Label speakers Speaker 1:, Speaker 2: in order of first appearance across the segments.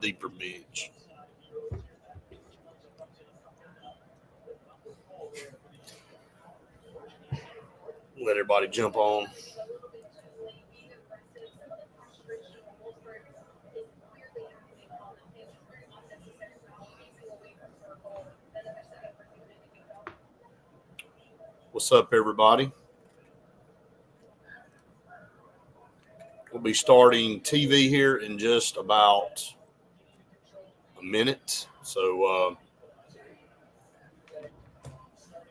Speaker 1: deeper bench. Let everybody jump on. What's up, everybody? We'll be starting TV here in just about a minute. So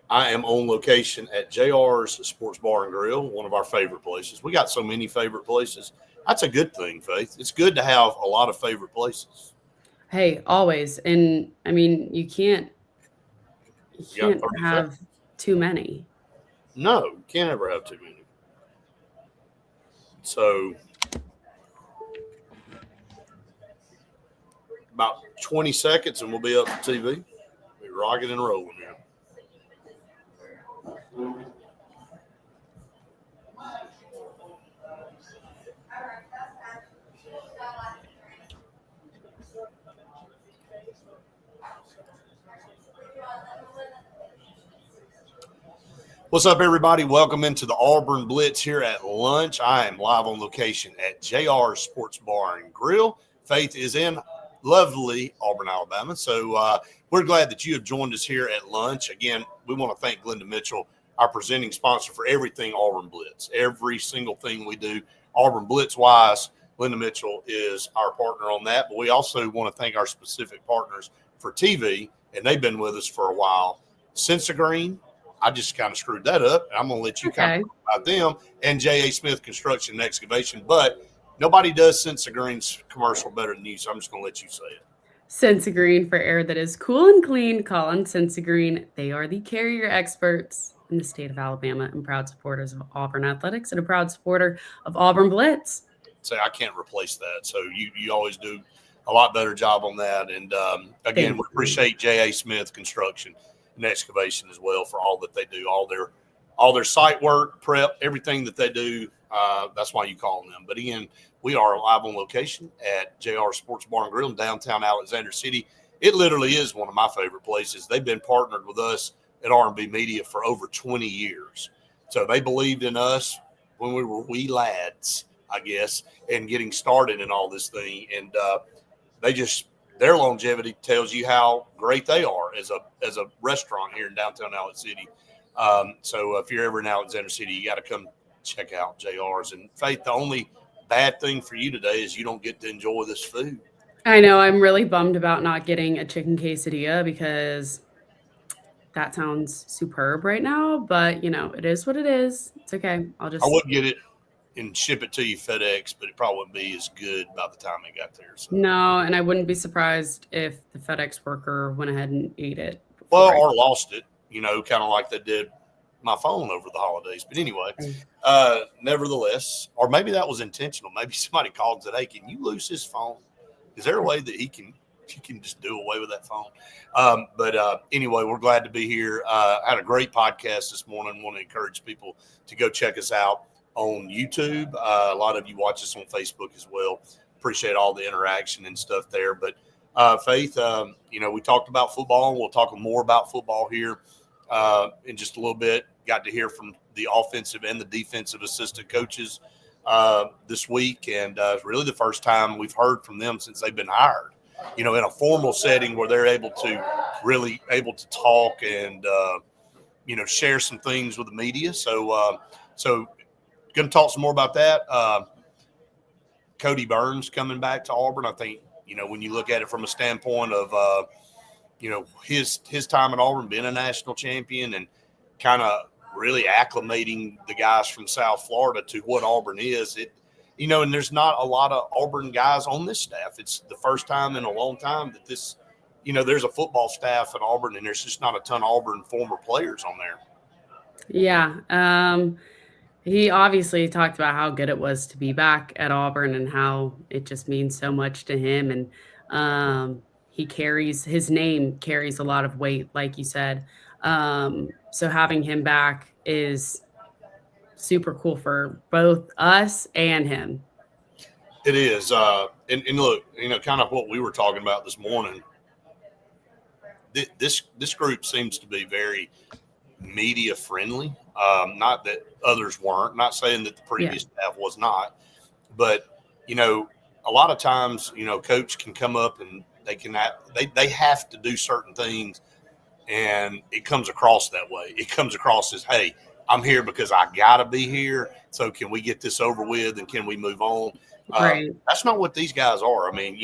Speaker 1: I am on location at JR's Sports Bar and Grill, one of our favorite places. We got so many favorite places. That's a good thing, Faith. It's good to have a lot of favorite places.
Speaker 2: Hey, always. And I mean, you
Speaker 1: You got
Speaker 2: can't
Speaker 1: 30
Speaker 2: have
Speaker 1: seconds?
Speaker 2: too many.
Speaker 1: No, you can't ever have too many. So about 20 seconds and we'll be up for TV. Be rocking and rolling here. What's up, everybody? Welcome into the Auburn Blitz here at lunch. I am live on location at JR Sports Bar and Grill. Faith is in lovely Auburn, Alabama. So we're glad that you have joined us here at lunch. Again, we want to thank Glenda Mitchell, our presenting sponsor for everything Auburn Blitz. Every single thing we do, Auburn Blitz-wise, Glenda Mitchell is our partner on that. But we also want to thank our specific partners for TV, and they've been with us for a while. Sensagreen. I just kind of screwed that up. I'm going to let you kind of
Speaker 2: Okay.
Speaker 1: talk about them and J.A. Smith Construction and Excavation. But nobody does Sensagreen's commercial better than you, so I'm just going to let you say it.
Speaker 2: Sensagreen for air that is cool and clean. Call on Sensagreen. They are the carrier experts in the state of Alabama and proud supporters of Auburn athletics and a proud supporter of Auburn Blitz.
Speaker 1: Say I can't replace that. So you always do a lot better job on that. And again,
Speaker 2: Thank
Speaker 1: we
Speaker 2: you.
Speaker 1: appreciate J.A. Smith Construction and Excavation as well for all that they do, all their site work, prep, everything that they do. That's why you call them. But again, we are live on location at JR Sports Bar and Grill in downtown Alexander City. It literally is one of my favorite places. They've been partnered with us at R&B Media for over 20 years. So they believed in us when we were wee lads, I guess, and getting started in all this thing. And they just their longevity tells you how great they are as a restaurant here in downtown Alex City. So if you're ever in Alexander City, you got to come check out JR's. And Faith, the only bad thing for you today is you don't get to enjoy this food.
Speaker 2: I know I'm really bummed about not getting a chicken quesadilla because that sounds superb right now, but it is what it is. It's okay. I'll
Speaker 1: I
Speaker 2: just
Speaker 1: would get it and ship it to you FedEx, but it probably wouldn't be as good by the time it got there. So,
Speaker 2: no, and I wouldn't be surprised if the FedEx worker went ahead and ate it
Speaker 1: well,
Speaker 2: before I
Speaker 1: or lost it, kind of like they did my phone over the holidays. But anyway, nevertheless, or maybe that was intentional. Maybe somebody called and said, "Hey, can you lose his phone? Is there a way that he can just do away with that phone?" But anyway, we're glad to be here. Had a great podcast this morning. Want to encourage people to go check us out on YouTube. A lot of you watch us on Facebook as well. Appreciate all the interaction and stuff there. But Faith, we talked about football. We'll talk more about football here in just a little bit. Got to hear from the offensive and the defensive assistant coaches this week, and really the first time we've heard from them since they've been hired. In a formal setting where they're able to talk and share some things with the media. So going to talk some more about that. Cody Burns coming back to Auburn. I think when you look at it from a standpoint of his time at Auburn, being a national champion, and kind of really acclimating the guys from South Florida to what Auburn is. And there's not a lot of Auburn guys on this staff. It's the first time in a long time that there's a football staff at Auburn, and there's just not a ton of Auburn former players on there.
Speaker 2: Yeah. He obviously talked about how good it was to be back at Auburn and how it just means so much to him. And his name carries a lot of weight, like you said. So having him back is super cool for both us and him.
Speaker 1: It is. And look, kind of what we were talking about this morning. This group seems to be very media friendly. Not that others weren't. Not saying that the previous staff was not, but a lot of times, coach can come up and they have to do certain things, and it comes across that way. It comes across as, hey, I'm here because I gotta be here. So can we get this over with and can we move on?
Speaker 2: Right.
Speaker 1: That's not what these guys are. I mean,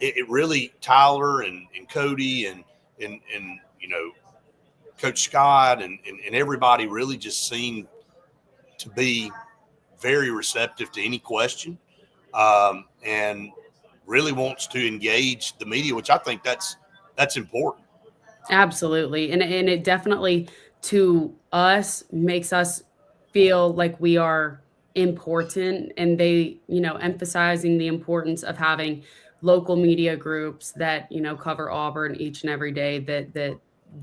Speaker 1: it really, Tyler and Cody and Coach Scott and everybody really just seemed to be very receptive to any question, and really wants to engage the media, which I think that's important.
Speaker 2: Absolutely. And it definitely to us makes us feel like we are important, and they, emphasizing the importance of having local media groups that, cover Auburn each and every day, that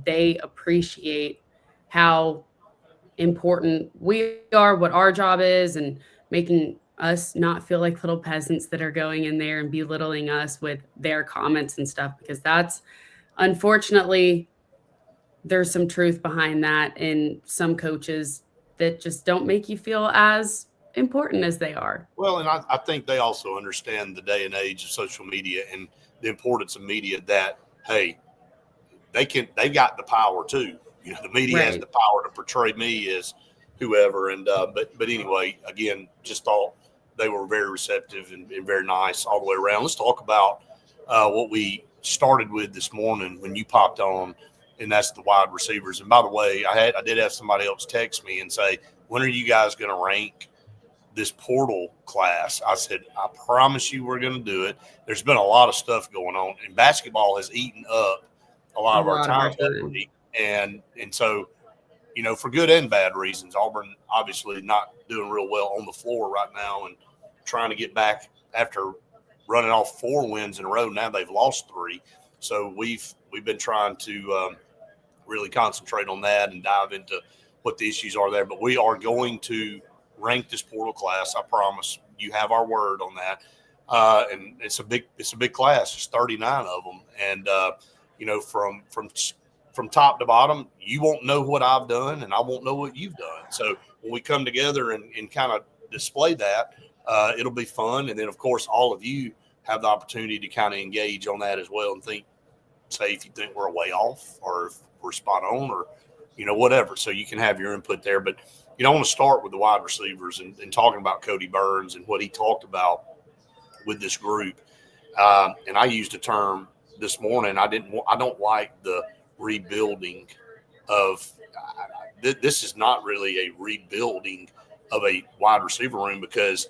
Speaker 2: they appreciate how important we are, what our job is, and making us not feel like little peasants that are going in there and belittling us with their comments and stuff, because that's unfortunately, there's some truth behind that in some coaches that just don't make you feel as important as they are.
Speaker 1: Well, and I think they also understand the day and age of social media and the importance of media, that, hey, they've got the power too. The media has
Speaker 2: Right.
Speaker 1: the power to portray me as whoever. And but anyway, again, just thought they were very receptive and very nice all the way around. Let's talk about what we started with this morning when you popped on, and that's the wide receivers. And by the way, I did have somebody else text me and say, when are you guys going to rank this portal class? I said, I promise you we're going to do it. There's been a lot of stuff going on, and basketball has eaten up a lot of our time. And so, for good and bad reasons, Auburn obviously not doing real well on the floor right now and trying to get back after running off 4 wins in a row. Now they've lost 3. So we've been trying to really concentrate on that and dive into what the issues are there. But we are going to rank this portal class. I promise. You have our word on that. And it's a big class. There's 39 of them. And, from top to bottom, you won't know what I've done and I won't know what you've done. So when we come together and kind of display that, it'll be fun. And then, of course, all of you have the opportunity to kind of engage on that as well and say if you think we're way off or if we're spot on or, whatever. So you can have your input there. But, I want to start with the wide receivers and talking about Cody Burns and what he talked about with this group. And I used a term this morning. I don't like the rebuilding of this is not really a rebuilding of a wide receiver room, because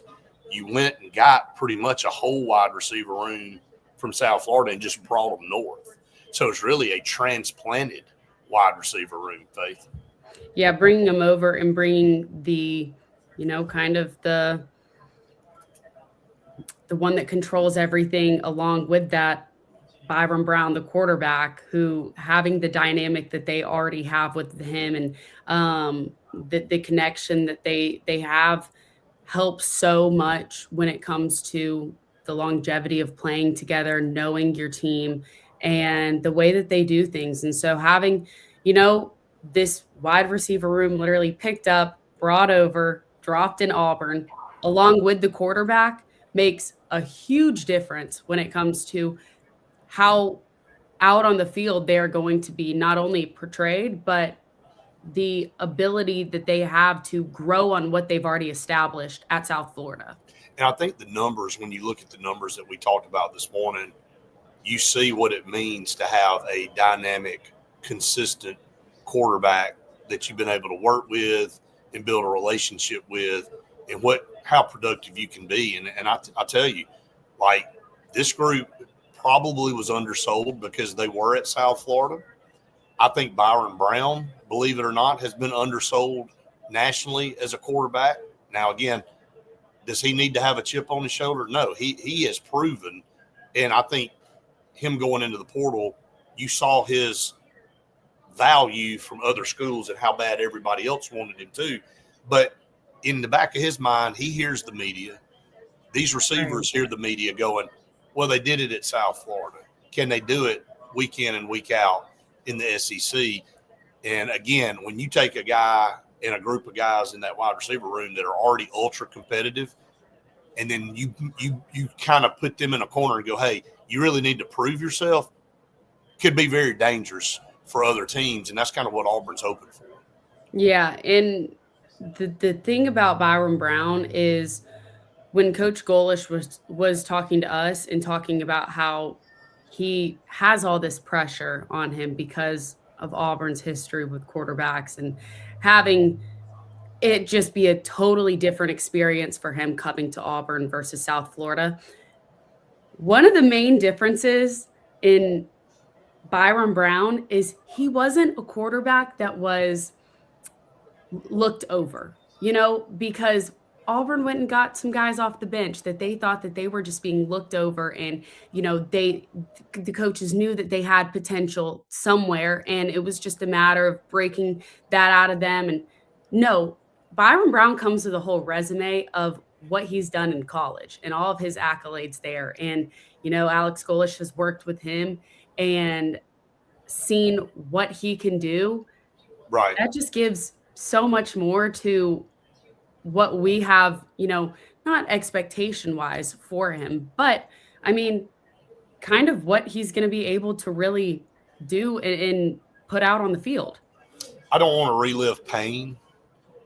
Speaker 1: you went and got pretty much a whole wide receiver room from South Florida and just brought them north. So it's really a transplanted wide receiver room, Faith.
Speaker 2: Yeah, bringing them over and bringing the, kind of the one that controls everything along with that, Byron Brown, the quarterback, who having the dynamic that they already have with him and the connection that they have helps so much when it comes to the longevity of playing together, knowing your team and the way that they do things. And so having, this wide receiver room literally picked up, brought over, dropped in Auburn, along with the quarterback, makes a huge difference when it comes to how out on the field they're going to be not only portrayed, but the ability that they have to grow on what they've already established at South Florida.
Speaker 1: And I think the numbers, when you look at the numbers that we talked about this morning, you see what it means to have a dynamic, consistent quarterback that you've been able to work with and build a relationship with, and how productive you can be. And I tell you, like, this group probably was undersold because they were at South Florida. I think Byron Brown, believe it or not, has been undersold nationally as a quarterback. Now, again, does he need to have a chip on his shoulder? No, he has proven. And I think him going into the portal, you saw his value from other schools and how bad everybody else wanted him to. But in the back of his mind, he hears the media. These receivers hear the media going, well, they did it at South Florida. Can they do it week in and week out in the SEC? And again, when you take a guy and a group of guys in that wide receiver room that are already ultra competitive, and then you kind of put them in a corner and go, hey, you really need to prove yourself, could be very dangerous for other teams. And that's kind of what Auburn's hoping for.
Speaker 2: Yeah. And the thing about Byron Brown is when Coach Golish was talking to us and talking about how he has all this pressure on him because of Auburn's history with quarterbacks and having it just be a totally different experience for him coming to Auburn versus South Florida. One of the main differences in Byron Brown is he wasn't a quarterback that was looked over, because Auburn went and got some guys off the bench that they thought that they were just being looked over. And, the coaches knew that they had potential somewhere. And it was just a matter of breaking that out of them. And no, Byron Brown comes with a whole resume of what he's done in college and all of his accolades there. And, Alex Golish has worked with him and seen what he can do.
Speaker 1: Right.
Speaker 2: That just gives so much more to what we have, not expectation wise for him, but I mean, kind of what he's going to be able to really do and put out on the field.
Speaker 1: I don't want to relive pain,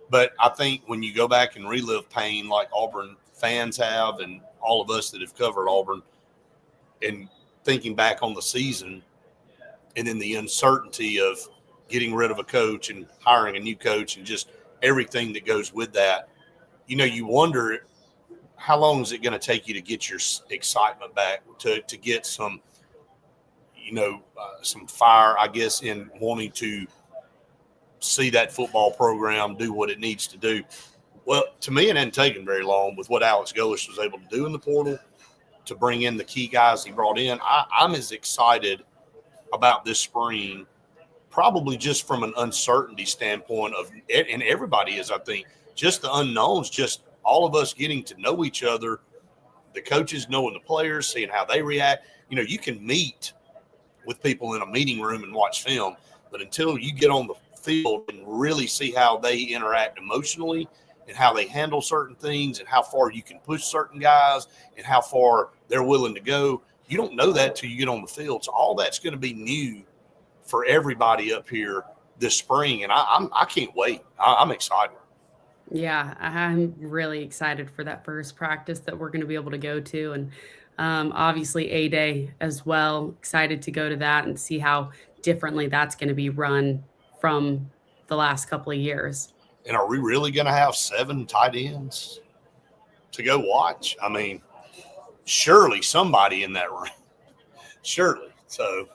Speaker 1: but I think when you go back and relive pain like Auburn fans have and all of us that have covered Auburn and thinking back on the season and then the uncertainty of getting rid of a coach and hiring a new coach and just everything that goes with that, you wonder how long is it going to take you to get your excitement back, to get some, some fire, I guess, in wanting to see that football program do what it needs to do. Well, to me, it hadn't taken very long with what Alex Golish was able to do in the portal to bring in the key guys he brought in. I'm as excited about this spring, probably just from an uncertainty standpoint and everybody is, I think, just the unknowns, just all of us getting to know each other, the coaches knowing the players, seeing how they react. You can meet with people in a meeting room and watch film, but until you get on the field and really see how they interact emotionally and how they handle certain things and how far you can push certain guys and how far they're willing to go, you don't know that till you get on the field. So all that's going to be new for everybody up here this spring. And I can't wait. I'm excited.
Speaker 2: Yeah, I'm really excited for that first practice that we're going to be able to go to. And obviously A-Day as well. Excited to go to that and see how differently that's going to be run from the last couple of years.
Speaker 1: And are we really going to have 7 tight ends to go watch? I mean, surely somebody in that room. Surely. So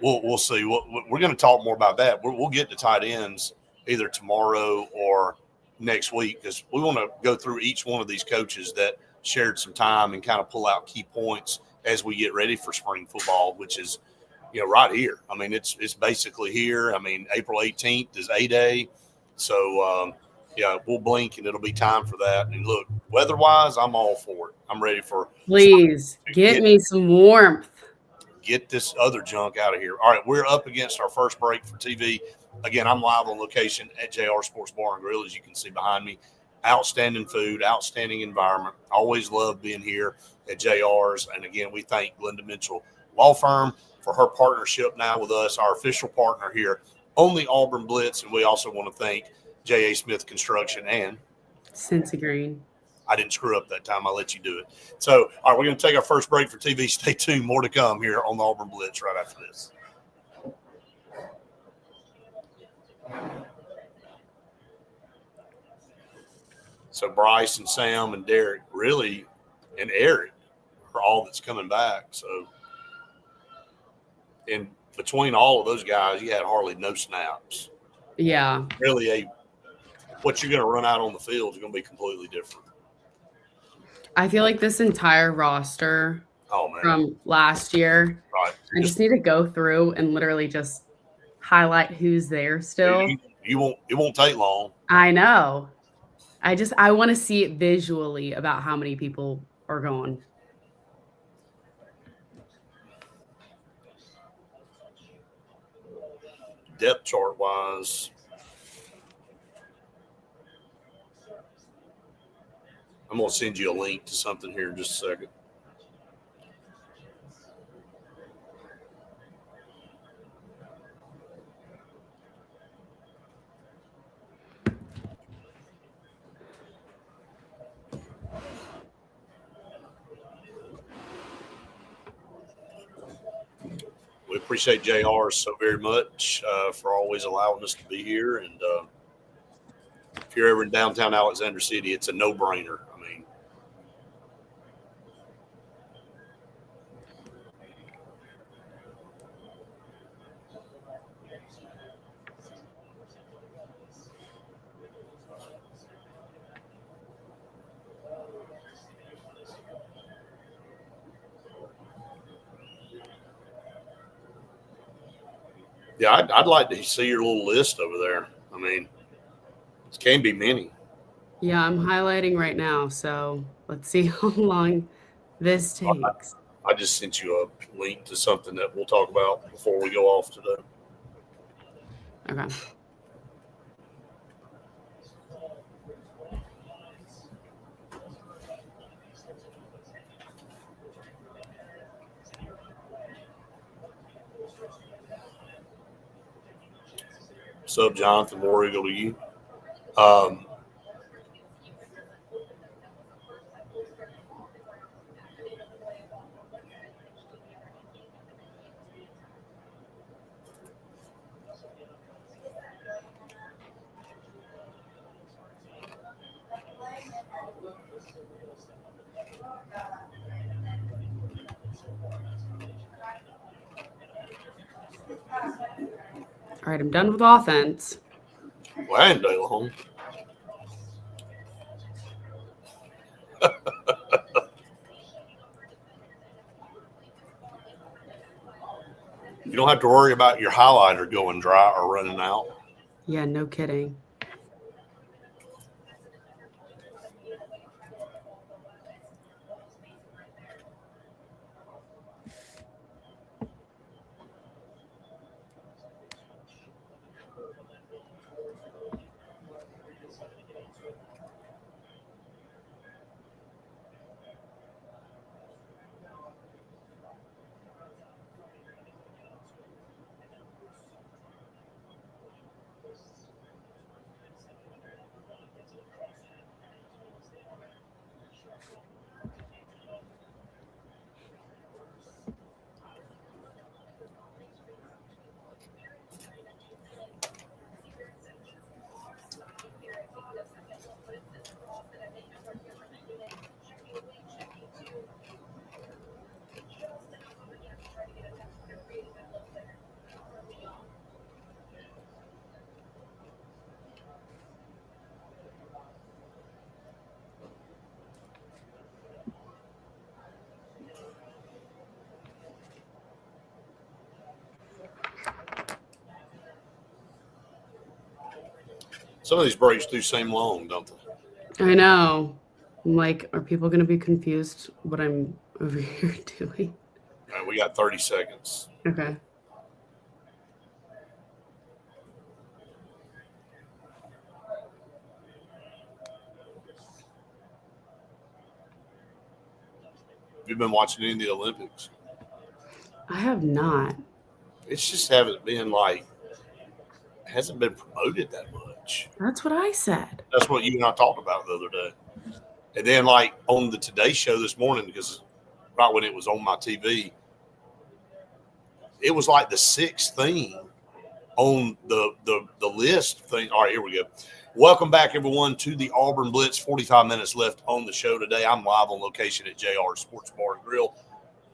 Speaker 1: we'll see. We're going to talk more about that. We'll get to tight ends either tomorrow or next week because we want to go through each one of these coaches that shared some time and kind of pull out key points as we get ready for spring football, which is, right here. I mean, it's basically here. I mean, April 18th is A-Day. So, we'll blink and it'll be time for that. And look, weather-wise, I'm all for it. I'm ready for –
Speaker 2: Please, get me some warmth.
Speaker 1: Get this other junk out of here. All right, we're up against our first break for TV. Again, I'm live on location at JR Sports Bar and Grill, as you can see behind me. Outstanding food, outstanding environment. Always love being here at JR's. And again, we thank Glenda Mitchell Law Firm for her partnership now with us, our official partner here on the Auburn Blitz. And we also want to thank J.A. Smith Construction and
Speaker 2: Cincy Green.
Speaker 1: I didn't screw up that time. I'll let you do it. So, all right, we're going to take our first break for TV. Stay tuned. More to come here on the Auburn Blitz right after this. So Bryce and Sam and Derek really, and Eric are all that's coming back. So, and between all of those guys, you had hardly no snaps.
Speaker 2: Yeah.
Speaker 1: Really, what you're going to run out on the field is going to be completely different.
Speaker 2: I feel like this entire roster from last year,
Speaker 1: right?
Speaker 2: I just need to go through and literally just highlight who's there still.
Speaker 1: It won't take long.
Speaker 2: I know. I want to see it visually about how many people are going.
Speaker 1: Depth chart wise, I'm going to send you a link to something here in just a second. We appreciate JR so very much for always allowing us to be here. And if you're ever in downtown Alexander City, it's a no-brainer. I mean, yeah, I'd like to see your little list over there. I mean, it can be many.
Speaker 2: Yeah, I'm highlighting right now. So let's see how long this takes.
Speaker 1: I just sent you a link to something that we'll talk about before we go off today.
Speaker 2: Okay.
Speaker 1: What's up, Jonathan? War Eagle to you.
Speaker 2: All right, I'm done with offense.
Speaker 1: Well, I ain't day long. You don't have to worry about your highlighter going dry or running out.
Speaker 2: Yeah, no kidding.
Speaker 1: Some of these breaks do seem long, don't they?
Speaker 2: I know. I'm like, are people going to be confused what I'm over here doing?
Speaker 1: All right, we got 30 seconds.
Speaker 2: Okay.
Speaker 1: You've been watching any of the Olympics?
Speaker 2: I have not.
Speaker 1: It's just haven't been like, hasn't been promoted that much.
Speaker 2: That's what I said.
Speaker 1: That's what you and I talked about the other day. And then like on the Today Show this morning, because right when it was on my TV, it was like the sixth thing on the list thing. All right, here we go. Welcome back, everyone, to the Auburn Blitz. 45 minutes left on the show today. I'm live on location at JR Sports Bar and Grill.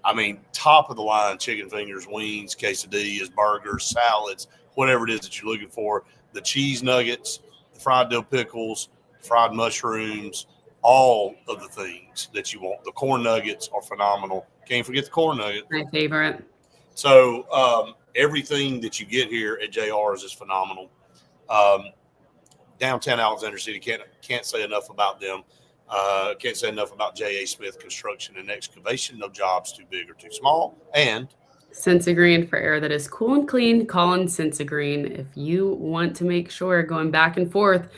Speaker 1: I mean, top of the line chicken fingers, wings, quesadillas, burgers, salads, whatever it is that you're looking for. The cheese nuggets, the fried dill pickles, fried mushrooms, all of the things that you want. The corn nuggets are phenomenal. Can't forget the corn nuggets.
Speaker 2: My favorite.
Speaker 1: So everything that you get here at JR's is phenomenal. Downtown Alexander City, can't say enough about them. Can't say enough about J.A. Smith Construction and Excavation. No jobs too big or too small. And
Speaker 2: Sensagreen for air that is cool and clean. Call in Sensagreen if you want to make sure going back and forth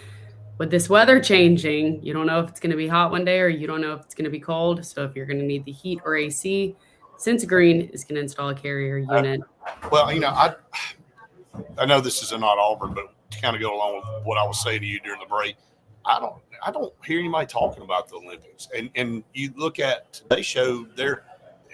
Speaker 2: with this weather changing. You don't know if it's going to be hot one day or you don't know if it's going to be cold. So if you're going to need the heat or AC, Sensagreen is going to install a carrier unit.
Speaker 1: Well, you know, I know this is not Auburn, but to kind of go along with what I was saying to you during the break, I don't hear anybody talking about the Olympics. And you look at today's show,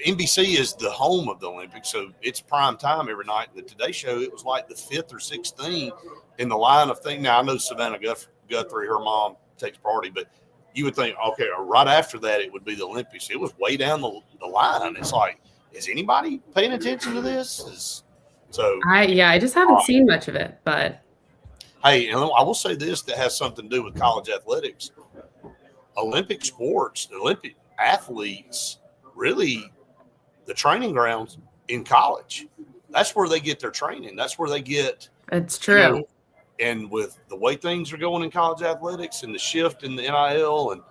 Speaker 1: NBC is the home of the Olympics, so it's prime time every night. The Today Show, it was like the fifth or sixth thing in the line of thing. Now I know Savannah Guthrie, her mom takes priority, but you would think, okay, right after that it would be the Olympics. It was way down the line. It's like, is anybody paying attention to this?
Speaker 2: I just haven't seen much of it, but
Speaker 1: hey, and I will say this that has something to do with college athletics. Olympic sports, the Olympic athletes, really the training grounds in college. That's where they get their training. That's where they get.
Speaker 2: It's true.
Speaker 1: You know, and with the way things are going in college athletics and the shift in the NIL, and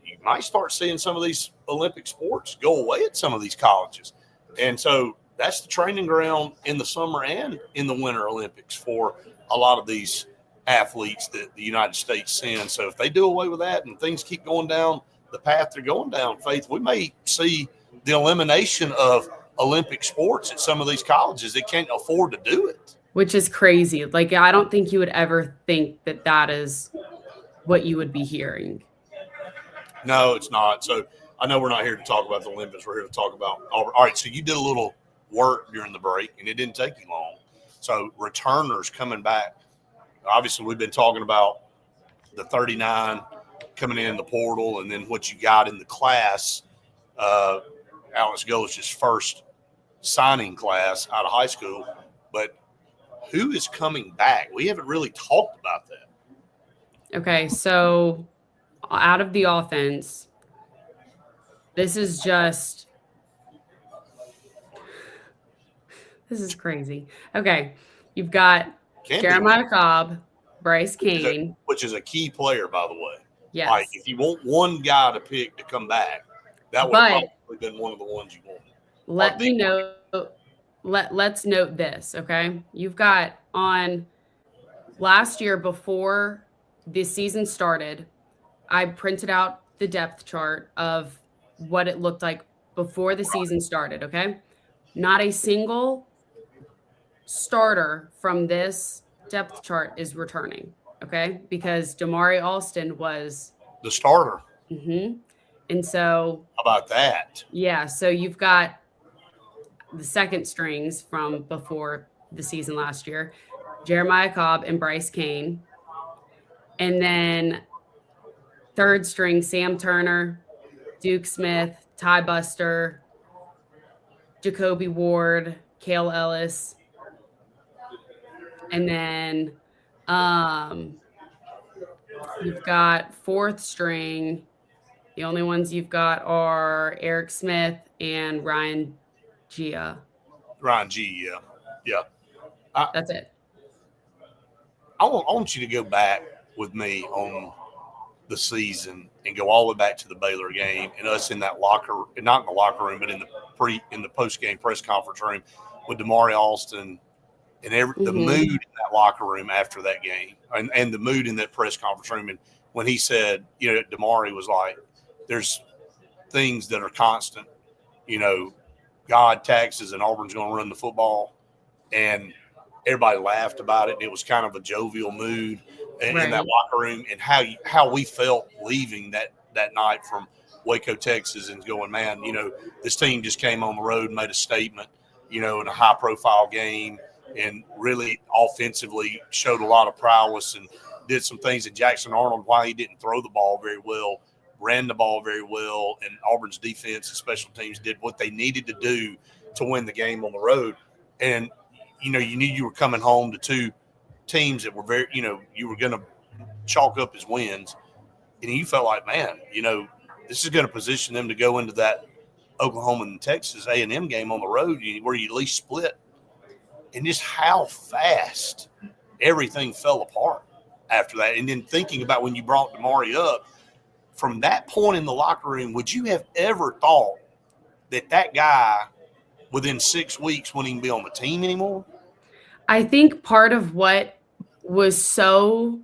Speaker 1: you might start seeing some of these Olympic sports go away at some of these colleges. And so that's the training ground in the summer and in the Winter Olympics for a lot of these athletes that the United States sends. So if they do away with that and things keep going down the path they're going down, Faith, we may see the elimination of Olympic sports at some of these colleges that can't afford to do it.
Speaker 2: Which is crazy. Like, I don't think you would ever think that is what you would be hearing.
Speaker 1: No, it's not. So I know we're not here to talk about the Olympics. We're here to talk about Auburn. All right, so you did a little work during the break, and it didn't take you long. So returners coming back. Obviously, we've been talking about the 39 coming in the portal and then what you got in the class. Alex Gole's first signing class out of high school. But who is coming back? We haven't really talked about that.
Speaker 2: Okay, so out of the offense, this is crazy. Okay, you've got Jeremiah Cobb, Bryce Kane.
Speaker 1: Which is a key player, by the way.
Speaker 2: Yes.
Speaker 1: Like, if you want one guy to pick to come back, that would have probably been one of the ones you wanted.
Speaker 2: Let's note this, okay? You've got on last year before the season started, I printed out the depth chart of what it looked like before the season started, okay? Not a single starter from this depth chart is returning, okay? Because Damari Alston was
Speaker 1: the starter.
Speaker 2: Mm-hmm. And so
Speaker 1: how about that?
Speaker 2: Yeah, so you've got the second strings from before the season last year, Jeremiah Cobb and Bryce Kane. And then third string, Sam Turner, Duke Smith, Ty Buster, Jacoby Ward, Cale Ellis. And then you've got fourth string. The only ones you've got are Eric Smith and Ryan Gia.
Speaker 1: Ryan G, yeah.
Speaker 2: That's it.
Speaker 1: I want you to go back with me on the season and go all the way back to the Baylor game and us in that locker, not in the locker room, but in the post-game press conference room with Damari Alston and the mood in that locker room after that game and the mood in that press conference room. And when he said, Damari was like, there's things that are constant, God, taxes, and Auburn's going to run the football. And everybody laughed about it. It was kind of a jovial mood in that locker room, and how we felt leaving that night from Waco, Texas, and going, man, this team just came on the road and made a statement, in a high-profile game, and really offensively showed a lot of prowess and did some things. And Jackson Arnold, while he didn't throw the ball very well, ran the ball very well, and Auburn's defense and special teams did what they needed to do to win the game on the road. And, you knew you were coming home to two teams that were very, you were going to chalk up as wins. And you felt like, man, this is going to position them to go into that Oklahoma and Texas A&M game on the road where you at least split. And just how fast everything fell apart after that. And then thinking about when you brought Damari up, from that point in the locker room, would you have ever thought that guy within 6 weeks wouldn't even be on the team anymore?
Speaker 2: I think part of what was so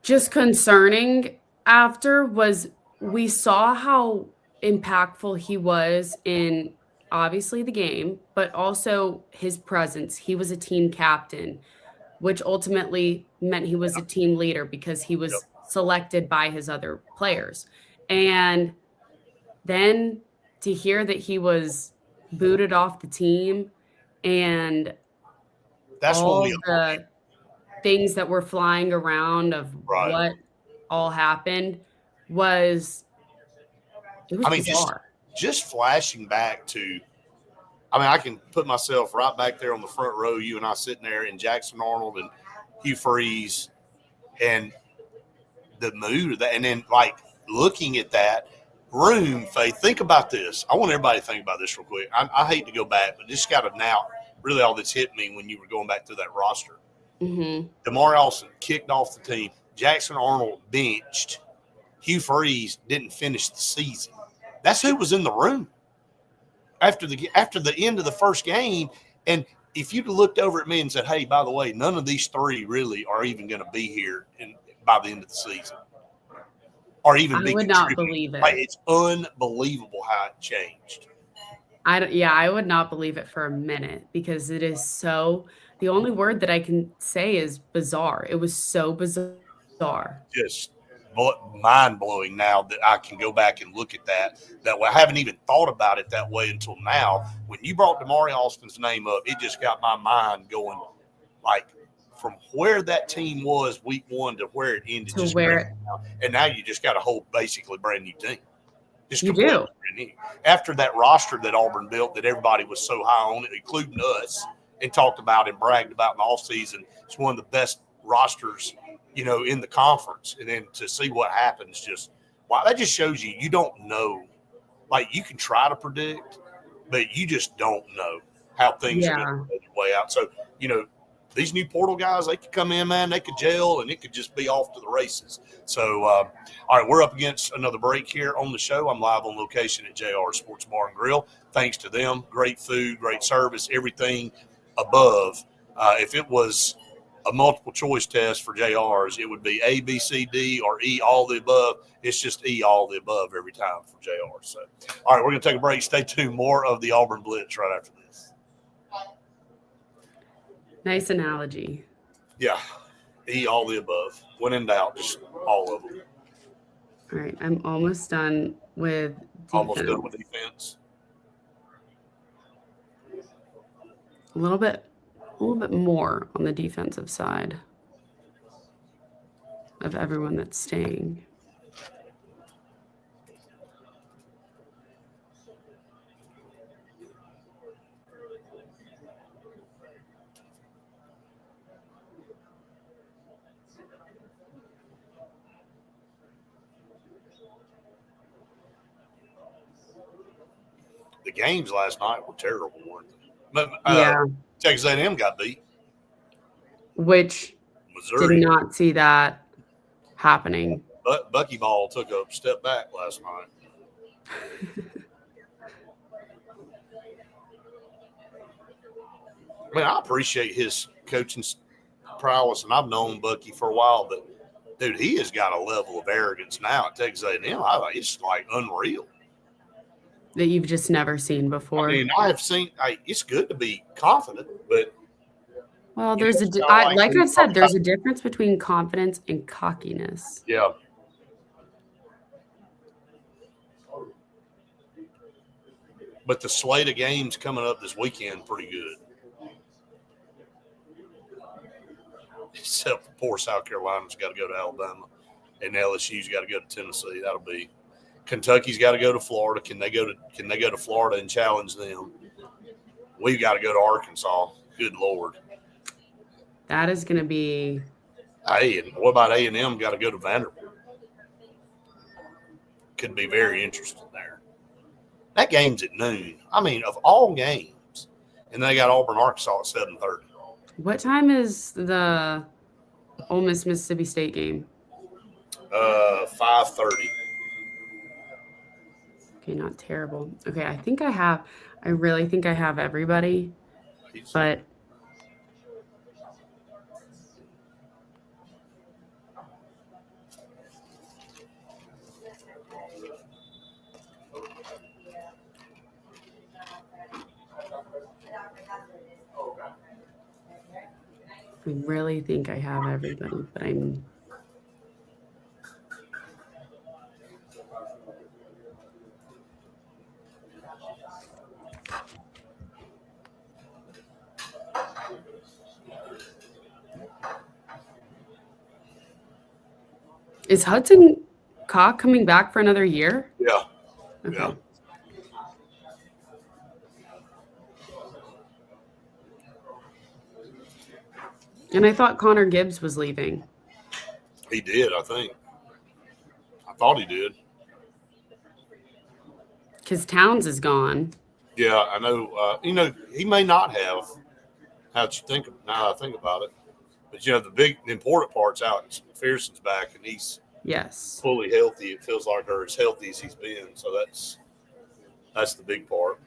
Speaker 2: just concerning after was we saw how impactful he was in obviously the game, but also his presence. He was a team captain, which ultimately meant he was a team leader because he was selected by his other players. And then to hear that he was booted off the team and
Speaker 1: That's
Speaker 2: all
Speaker 1: when
Speaker 2: the things that were flying around of
Speaker 1: Right.
Speaker 2: what all happened was bizarre.
Speaker 1: Just flashing back to, I can put myself right back there on the front row, you and I sitting there, and Jackson Arnold and Hugh Freeze, and the mood of that, and then like looking at that room, Faith, think about this. I want everybody to think about this real quick. I hate to go back, but this got to now really all that's hit me when you were going back through that roster.
Speaker 2: Mm-hmm.
Speaker 1: Damari Alston kicked off the team. Jackson Arnold benched. Hugh Freeze didn't finish the season. That's who was in the room after the end of the first game. And if you'd looked over at me and said, "Hey, by the way, none of these three really are even going to be here by the end of the season, or even
Speaker 2: I would not believe it.
Speaker 1: Like, it's unbelievable how it changed.
Speaker 2: I would not believe it for a minute because it is so. The only word that I can say is bizarre. It was so bizarre.
Speaker 1: Just mind blowing now that I can go back and look at that way. I haven't even thought about it that way until now. When you brought Damari Alston's name up, it just got my mind going, like from where that team was week one to where it ended. And now you just got a whole basically brand new team. Just
Speaker 2: you do.
Speaker 1: After that roster that Auburn built that everybody was so high on it, including us, and talked about and bragged about in the offseason, it's one of the best rosters, in the conference. And then to see what happens, that just shows you don't know. Like, you can try to predict, but you just don't know how things are going to go their way out. So, these new portal guys, they could come in, man, they could gel, and it could just be off to the races. So, all right, we're up against another break here on the show. I'm live on location at JR Sports Bar and Grill. Thanks to them. Great food, great service, everything above. If it was a multiple choice test for JRs, it would be A, B, C, D, or E, all the above. It's just E, all the above every time for JR. So, all right, we're going to take a break. Stay tuned. More of the Auburn Blitz right after this.
Speaker 2: Nice analogy.
Speaker 1: Yeah. E, all the above. When in doubt, just all of them.
Speaker 2: All right. I'm almost done with defense.
Speaker 1: Almost done with defense.
Speaker 2: A little bit more on the defensive side of everyone that's staying.
Speaker 1: The games last night were terrible, weren't they? But Texas A&M got beat.
Speaker 2: Which Missouri did not see that happening.
Speaker 1: But Buckyball took a step back last night. I appreciate his coaching prowess, and I've known Bucky for a while, but dude, he has got a level of arrogance now at Texas A&M. It's like unreal.
Speaker 2: That you've just never seen before.
Speaker 1: I have seen. It's good to be confident, but
Speaker 2: there's like I've said, there's a difference between confidence and cockiness.
Speaker 1: Yeah. But the slate of games coming up this weekend, pretty good. Except for poor South Carolina's got to go to Alabama, and LSU's got to go to Tennessee. That'll be. Kentucky's got to go to Florida. Can they go to Florida and challenge them? We've got to go to Arkansas. Good Lord.
Speaker 2: That is going to be.
Speaker 1: Hey, and what about A&M got to go to Vanderbilt? Could be very interesting there. That game's at noon. Of all games. And they got Auburn, Arkansas at 7:30.
Speaker 2: What time is the Ole Miss Mississippi State game?
Speaker 1: 5:30.
Speaker 2: Okay, not terrible. Okay, I really think I have everybody, but I really think I have everybody, but I'm Is Hudson Cock coming back for another year?
Speaker 1: Yeah.
Speaker 2: Okay.
Speaker 1: Yeah.
Speaker 2: And I thought Connor Gibbs was leaving.
Speaker 1: He did, I think. I thought he did.
Speaker 2: Because Towns is gone.
Speaker 1: Yeah, I know. He may not have. Now that I think about it. But, the important part's out. McPherson's back, and he's
Speaker 2: Yes.
Speaker 1: fully healthy. It feels like, or as healthy as he's been. So that's the big part.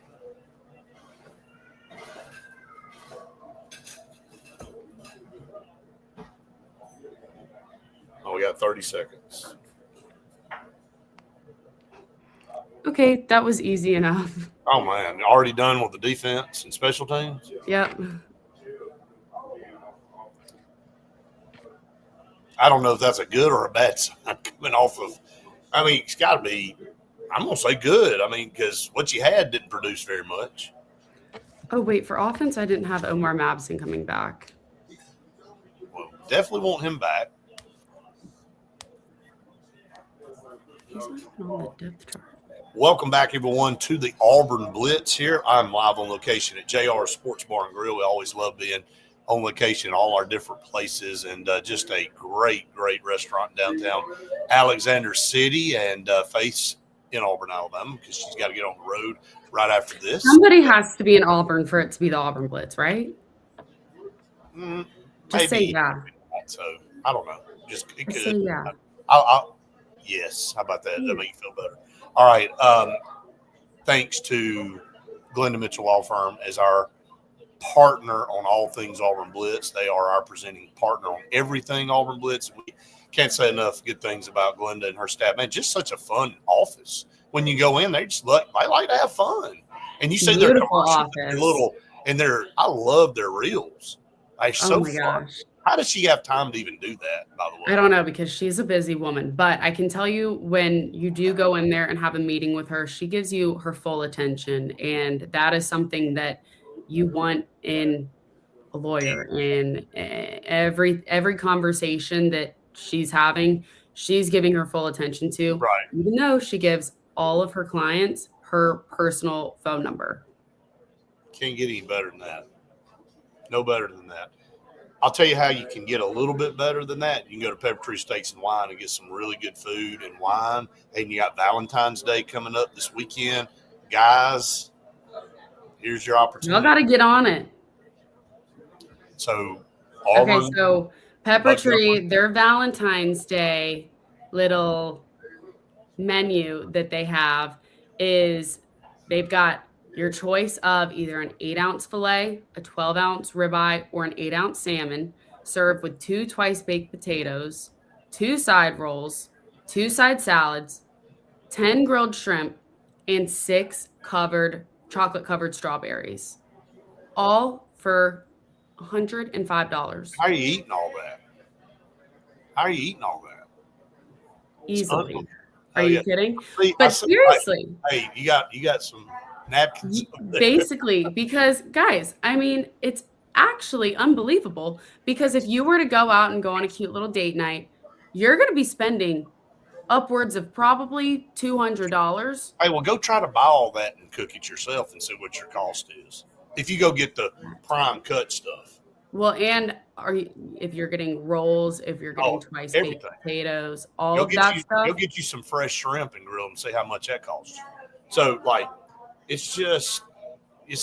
Speaker 1: Oh, we got 30 seconds.
Speaker 2: Okay, that was easy enough.
Speaker 1: Oh, man. Already done with the defense and special teams?
Speaker 2: Yep.
Speaker 1: I don't know if that's a good or a bad sign coming off of – it's got to be – I'm going to say good. Because what you had didn't produce very much.
Speaker 2: Oh, wait. For offense, I didn't have Omar Mabson coming back.
Speaker 1: Well, definitely want him back.
Speaker 2: He's not even on the depth chart.
Speaker 1: Welcome back, everyone, to the Auburn Blitz here. I'm live on location at JR Sports Bar and Grill. We always love being on location in all our different places, and just a great, great restaurant downtown Alexander City, and Faith's in Auburn, Alabama, because she's got to get on the road right after this.
Speaker 2: Somebody has to be in Auburn for it to be the Auburn Blitz, right? Just say yeah.
Speaker 1: So, I don't know. It could.
Speaker 2: Say yeah.
Speaker 1: Yes. How about that? That'll make you feel better. All right. Thanks to Glenda Mitchell Law Firm as our partner on all things Auburn Blitz. They are our presenting partner on everything Auburn Blitz. We can't say enough good things about Glenda and her staff. Man, just such a fun office. When you go in, they like to have fun. And you see their commercials, I love their reels. They're so fun.
Speaker 2: Gosh.
Speaker 1: How does she have time to even do that, by the way?
Speaker 2: I don't know, because she's a busy woman. But I can tell you, when you do go in there and have a meeting with her, she gives you her full attention. And that is something that you want in a lawyer. In every conversation that she's having, she's giving her full attention to.
Speaker 1: Right.
Speaker 2: Even though she gives all of her clients her personal phone number.
Speaker 1: Can't get any better than that. No better than that. I'll tell you how you can get a little bit better than that. You can go to Pepper Tree Steaks and Wine and get some really good food and wine. And you got Valentine's Day coming up this weekend. Guys, here's your opportunity.
Speaker 2: Y'all got to get on it.
Speaker 1: So, Auburn,
Speaker 2: okay, so Pepper Tree, their Valentine's Day little menu that they have is they've got your choice of either an 8-ounce filet, a 12-ounce ribeye, or an 8-ounce salmon, served with 2 twice-baked potatoes, 2 side rolls, 2 side salads, 10 grilled shrimp, and 6 chocolate-covered strawberries, all for $105.
Speaker 1: How are you eating all that?
Speaker 2: Easily. Are you kidding?
Speaker 1: See,
Speaker 2: but seriously.
Speaker 1: Hey, you got some napkins.
Speaker 2: Basically, because guys, it's actually unbelievable, because if you were to go out and go on a cute little date night, you're going to be spending upwards of probably $200.
Speaker 1: Hey, well, go try to buy all that and cook it yourself and see what your cost is. If you go get the prime cut stuff.
Speaker 2: Well, and if you're getting rolls, if you're getting twice baked potatoes, all of that stuff.
Speaker 1: Go get you some fresh shrimp and grill them and see how much that costs you. So, it's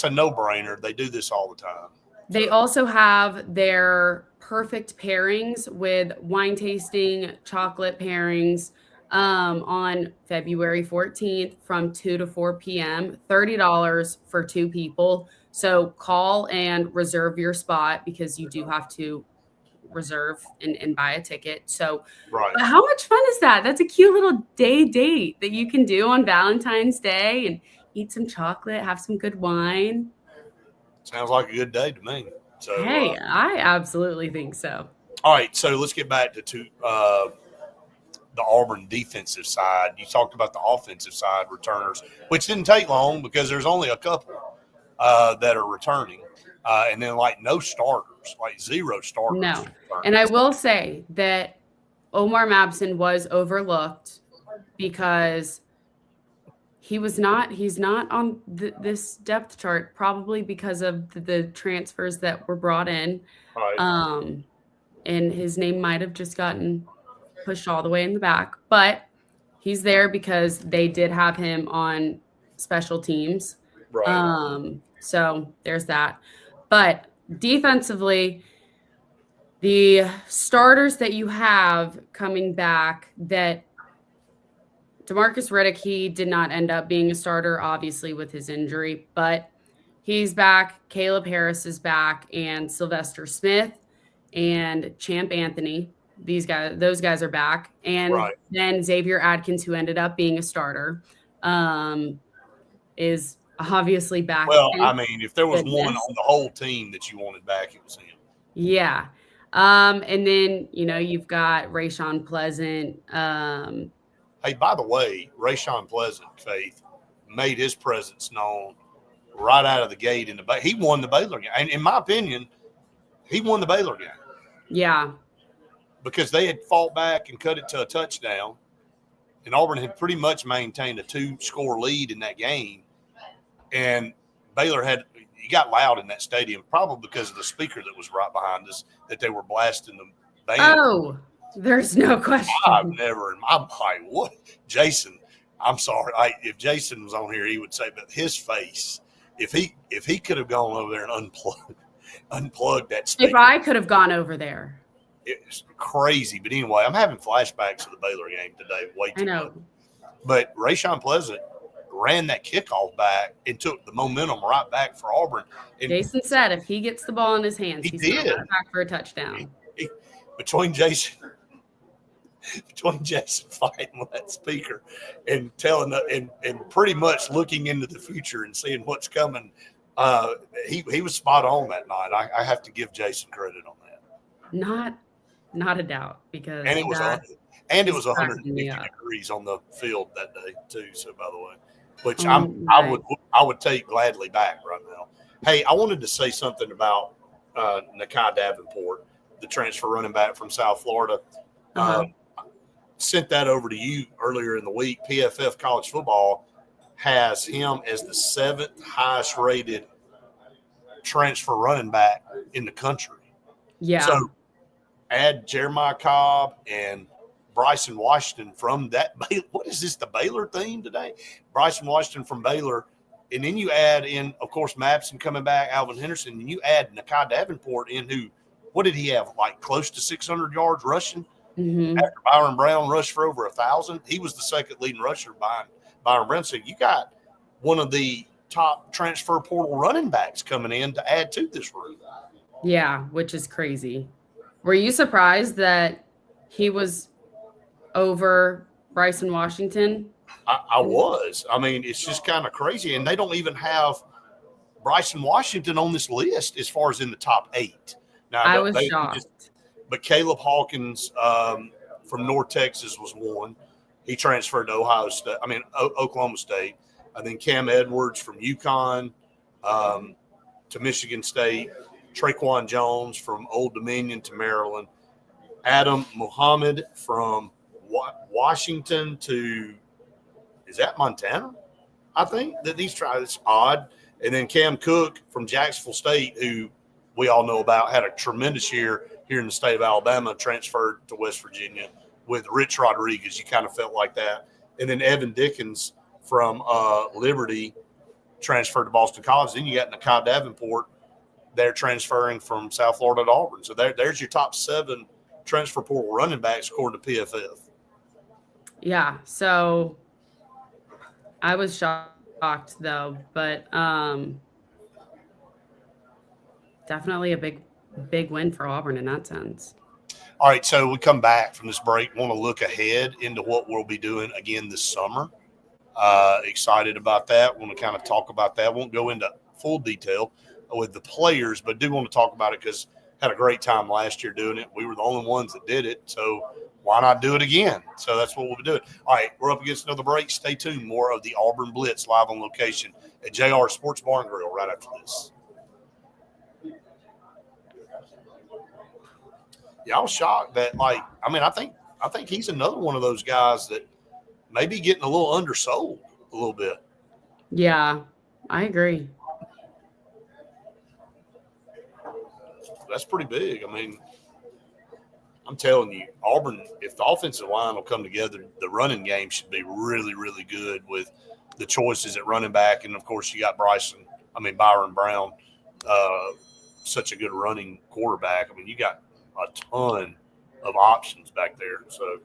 Speaker 1: a no-brainer. They do this all the time.
Speaker 2: They also have their perfect pairings with wine tasting, chocolate pairings on February 14th from 2 to 4 p.m., $30 for two people. So call and reserve your spot because you do have to reserve and buy a ticket. So,
Speaker 1: Right.
Speaker 2: but how much fun is that? That's a cute little day date that you can do on Valentine's Day and eat some chocolate, have some good wine.
Speaker 1: Sounds like a good day to me. So,
Speaker 2: Hey, I absolutely think so.
Speaker 1: all right. So let's get back to the Auburn defensive side. You talked about the offensive side returners, which didn't take long because there's only a couple that are returning. And then like no starters, like zero starters.
Speaker 2: No. And I will say that Omar Mabson was overlooked because he's not on this depth chart, probably because of the transfers that were brought in.
Speaker 1: Right.
Speaker 2: And his name might have just gotten pushed all the way in the back, but he's there because they did have him on special teams.
Speaker 1: Right.
Speaker 2: So there's that. But defensively, the starters that you have coming back that DeMarcus Riddick, he did not end up being a starter, obviously, with his injury, but he's back. Caleb Harris is back, and Sylvester Smith and Champ Anthony. Those guys are back. And
Speaker 1: Right.
Speaker 2: then Xavier Adkins, who ended up being a starter, is obviously back.
Speaker 1: Well,
Speaker 2: Thank
Speaker 1: I mean, if there was one
Speaker 2: goodness.
Speaker 1: on the whole team that you wanted back, it was him.
Speaker 2: Yeah. And then, you've got Rayshawn Pleasant.
Speaker 1: Hey, by the way, Rayshawn Pleasant, Faith, made his presence known right out of the gate he won the Baylor game. And in my opinion, he won the Baylor game.
Speaker 2: Yeah.
Speaker 1: Because they had fought back and cut it to a touchdown. And Auburn had pretty much maintained a 2-score lead in that game. And Baylor you got loud in that stadium, probably because of the speaker that was right behind us, that they were blasting the band.
Speaker 2: Oh, there's no question.
Speaker 1: I'm like, what? Jason, I'm sorry. If Jason was on here, he would say, but his face, if he could have gone over there and unplugged that speaker.
Speaker 2: If I could have gone over there.
Speaker 1: It's crazy. But anyway, I'm having flashbacks of the Baylor game today. Way too
Speaker 2: I know.
Speaker 1: much. But Rayshawn Pleasant ran that kickoff back and took the momentum right back for Auburn. And
Speaker 2: Jason said if he gets the ball in his hands, he's going to back for a touchdown.
Speaker 1: Between Jason fighting with that speaker and telling and pretty much looking into the future and seeing what's coming, he was spot on that night. I have to give Jason credit on that.
Speaker 2: Not a doubt, because
Speaker 1: it was 150
Speaker 2: me
Speaker 1: degrees on the field that day too. So by the way, which I would take gladly back right now. Hey, I wanted to say something about Nakai Davenport, the transfer running back from South Florida. Sent that over to you earlier in the week. PFF College Football has him as the 7th highest rated transfer running back in the country.
Speaker 2: Yeah.
Speaker 1: So add Jeremiah Cobb and Bryson Washington from that. What is this, the Baylor theme today? Bryson Washington from Baylor. And then you add in, of course, Mabson coming back, Alvin Henderson, and you add Nakai Davenport in, who, what did he have, like close to 600 yards rushing?
Speaker 2: Mm-hmm.
Speaker 1: After Byron Brown rushed for over 1,000. He was the second leading rusher behind Byron Brown. So you got one of the top transfer portal running backs coming in to add to this group.
Speaker 2: Yeah, which is crazy. Were you surprised that he was over Bryson Washington?
Speaker 1: I was. I mean, it's just kind of crazy. And they don't even have Bryson Washington on this list as far as in the top 8. Now,
Speaker 2: I was shocked.
Speaker 1: But Caleb Hawkins from North Texas was one. He transferred to Oklahoma State. And then Cam Edwards from UConn to Michigan State. Traquan Jones from Old Dominion to Maryland. Adam Muhammad from Washington to, is that Montana? I think that these tries, it's odd. And then Cam Cook from Jacksonville State, who we all know about, had a tremendous year here in the state of Alabama, transferred to West Virginia with Rich Rodriguez. You kind of felt like that. And then Evan Dickens from Liberty transferred to Boston College. Then you got Nakai Davenport they're transferring from South Florida to Auburn. So there's your top 7 transfer portal running backs according to PFF.
Speaker 2: Yeah. So I was shocked though, but definitely a big win for Auburn in that sense.
Speaker 1: All right, so we come back from this break, want to look ahead into what we'll be doing again this summer. Excited about that. Want to kind of talk about that. Won't go into full detail with the players, but do want to talk about it because had a great time last year doing it. We were the only ones that did it, so why not do it again? So that's what we'll be doing. All right, we're up against another break. Stay tuned. More of the Auburn Blitz live on location at JR Sports Bar and Grill right after this. Yeah, I was shocked that, I think he's another one of those guys that maybe getting a little undersold a little bit.
Speaker 2: Yeah, I agree.
Speaker 1: That's pretty big. I mean, I'm telling you, Auburn, if the offensive line will come together, the running game should be really, really good with the choices at running back. And, of course, you got Byron Brown, such a good running quarterback. I mean, you got a ton of options back there. So,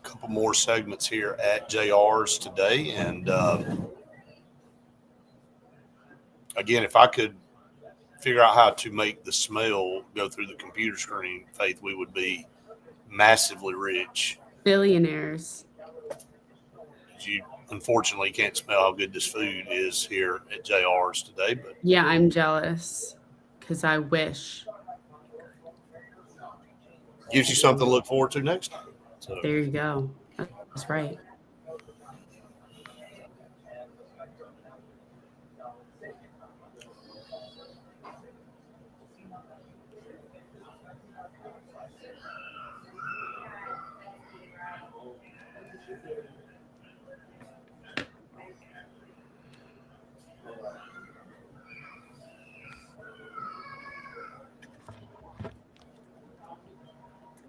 Speaker 1: couple more segments here at JR's today. And again, if I could figure out how to make the smell go through the computer screen, Faith, we would be massively rich.
Speaker 2: Billionaires.
Speaker 1: You unfortunately can't smell how good this food is here at JR's today. But
Speaker 2: yeah, I'm jealous because I wish.
Speaker 1: Gives you something to look forward to next time. So.
Speaker 2: There you go. That's right.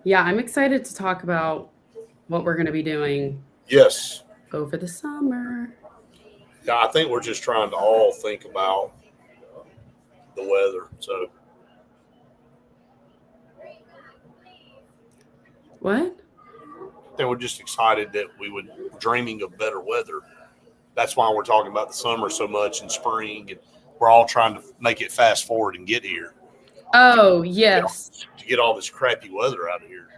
Speaker 2: Yeah, I'm excited to talk about what we're going to be doing.
Speaker 1: Yes.
Speaker 2: Over the summer.
Speaker 1: Yeah, I think we're just trying to all think about the weather. So.
Speaker 2: What?
Speaker 1: Then we're just excited that we're dreaming of better weather. That's why we're talking about the summer so much and spring, and we're all trying to make it fast forward and get here.
Speaker 2: Oh, yes.
Speaker 1: To get all this crappy weather out of here.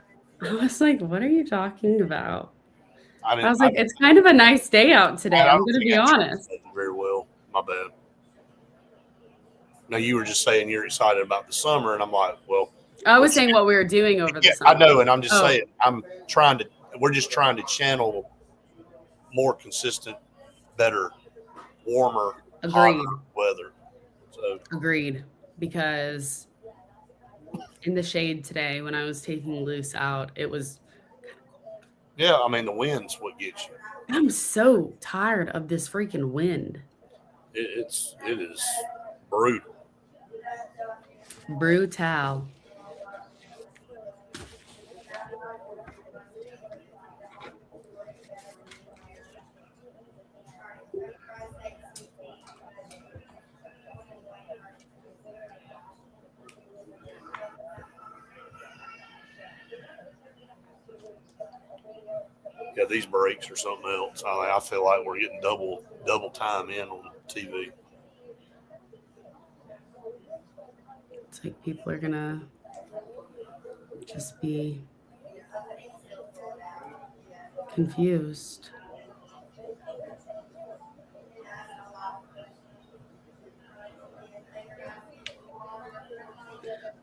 Speaker 2: I was like, what are you talking about?
Speaker 1: I
Speaker 2: was like, it's kind of a nice day out today. I'm going to be honest.
Speaker 1: Very well. My bad. No, you were just saying you're excited about the summer, and I'm like, well.
Speaker 2: I was saying what we were doing over the summer.
Speaker 1: I know, and I'm just saying, we're just trying to channel more consistent, better, warmer, hotter weather. So.
Speaker 2: Agreed. Because in the shade today, when I was taking Luce out, it was.
Speaker 1: Yeah, I mean, the wind's what gets you.
Speaker 2: I'm so tired of this freaking wind.
Speaker 1: It is brutal.
Speaker 2: Brutal.
Speaker 1: Yeah, these breaks are something else. I feel like we're getting double time in on TV.
Speaker 2: It's like people are gonna just be confused.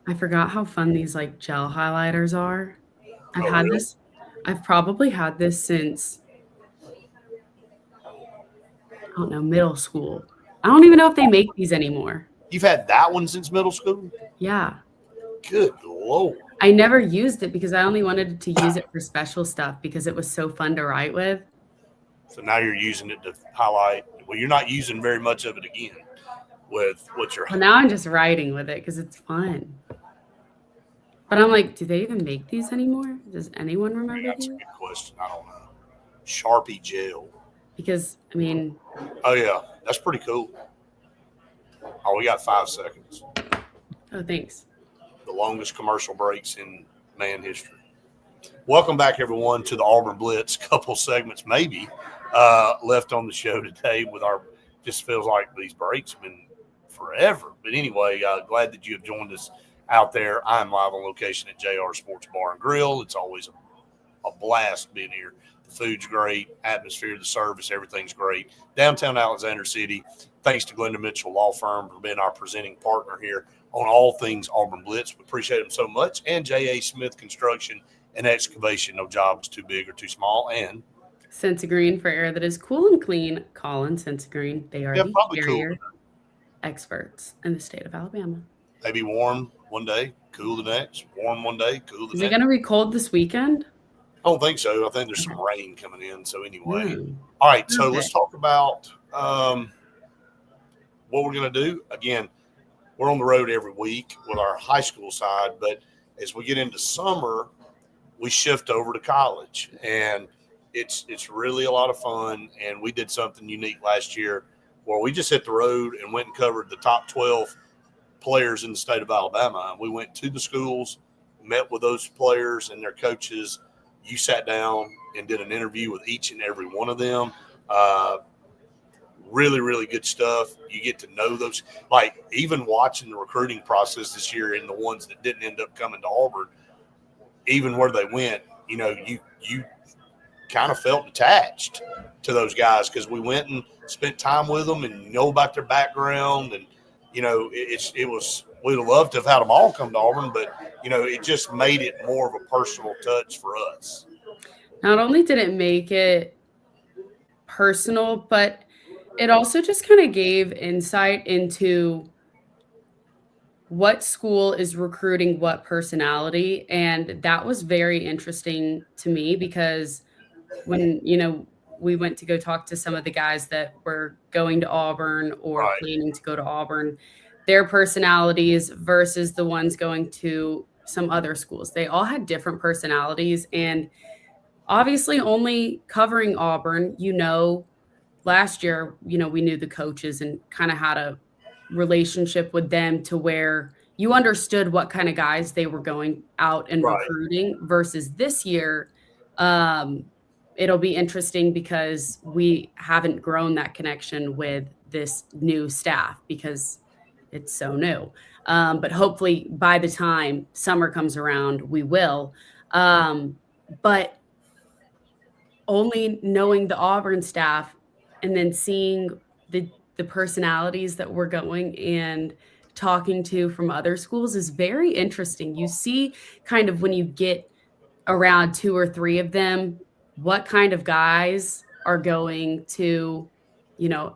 Speaker 2: I forgot how fun these like gel highlighters are. I've
Speaker 1: Oh,
Speaker 2: had
Speaker 1: really?
Speaker 2: this. I've probably had this since, I don't know, middle school. I don't even know if they make these anymore.
Speaker 1: You've had that one since middle school?
Speaker 2: Yeah.
Speaker 1: Good Lord.
Speaker 2: I never used it because I only wanted to use it for special stuff because it was so fun to write with.
Speaker 1: So now you're using it to highlight. Well, you're not using very much of it again with what you're.
Speaker 2: Well, now I'm just writing with it because it's fun. But I'm like, do they even make these anymore? Does anyone remember
Speaker 1: That's a
Speaker 2: these?
Speaker 1: good question. I don't know. Sharpie gel.
Speaker 2: Because, I mean,
Speaker 1: Oh, yeah. That's pretty cool. Oh, we got 5 seconds.
Speaker 2: oh, thanks.
Speaker 1: The longest commercial breaks in man history. Welcome back, everyone, to the Auburn Blitz. Couple segments, maybe, left on the show today with our. Just feels like these breaks been forever. But anyway, glad that you have joined us out there. I'm live on location at JR Sports Bar and Grill. It's always a blast being here. The food's great, atmosphere, the service, everything's great. Downtown Alexander City. Thanks to Glenda Mitchell Law Firm for being our presenting partner here on all things Auburn Blitz. We appreciate them so much. And J.A. Smith Construction and Excavation. No job is too big or too small. And
Speaker 2: Sensagreen for air that is cool and clean. Colin Sensagreen. They are
Speaker 1: yeah,
Speaker 2: the
Speaker 1: probably cool.
Speaker 2: carrier experts in the state of Alabama.
Speaker 1: Maybe warm one day, cool the next. Warm one day, cool the
Speaker 2: Is
Speaker 1: next.
Speaker 2: it going to be cold this weekend?
Speaker 1: I don't think so. I think there's some rain coming in. So anyway,
Speaker 2: Hmm.
Speaker 1: all right. So
Speaker 2: Okay.
Speaker 1: let's talk about what we're going to do. Again, we're on the road every week with our high school side, but as we get into summer, we shift over to college, and it's really a lot of fun. And we did something unique last year where we just hit the road and went and covered the top 12 players in the state of Alabama. We went to the schools, met with those players and their coaches. You sat down and did an interview with each and every one of them. Really, really good stuff. You get to know those, like even watching the recruiting process this year and the ones that didn't end up coming to Auburn, even where they went, you kind of felt attached to those guys because we went and spent time with them and know about their background. And, it was, we'd have loved to have had them all come to Auburn, but, it just made it more of a personal touch for us.
Speaker 2: Not only did it make it personal, but it also just kind of gave insight into what school is recruiting what personality. And that was very interesting to me because when, we went to go talk to some of the guys that were going to Auburn or
Speaker 1: Right.
Speaker 2: planning to go to Auburn, their personalities versus the ones going to some other schools. They all had different personalities. And obviously, only covering Auburn, last year, we knew the coaches and kind of had a relationship with them to where you understood what kind of guys they were going out and
Speaker 1: Right.
Speaker 2: recruiting versus this year. It'll be interesting because we haven't grown that connection with this new staff because it's so new. But hopefully by the time summer comes around, we will. But only knowing the Auburn staff and then seeing the personalities that we're going and talking to from other schools is very interesting. You see kind of when you get around 2 or 3 of them, what kind of guys are going to,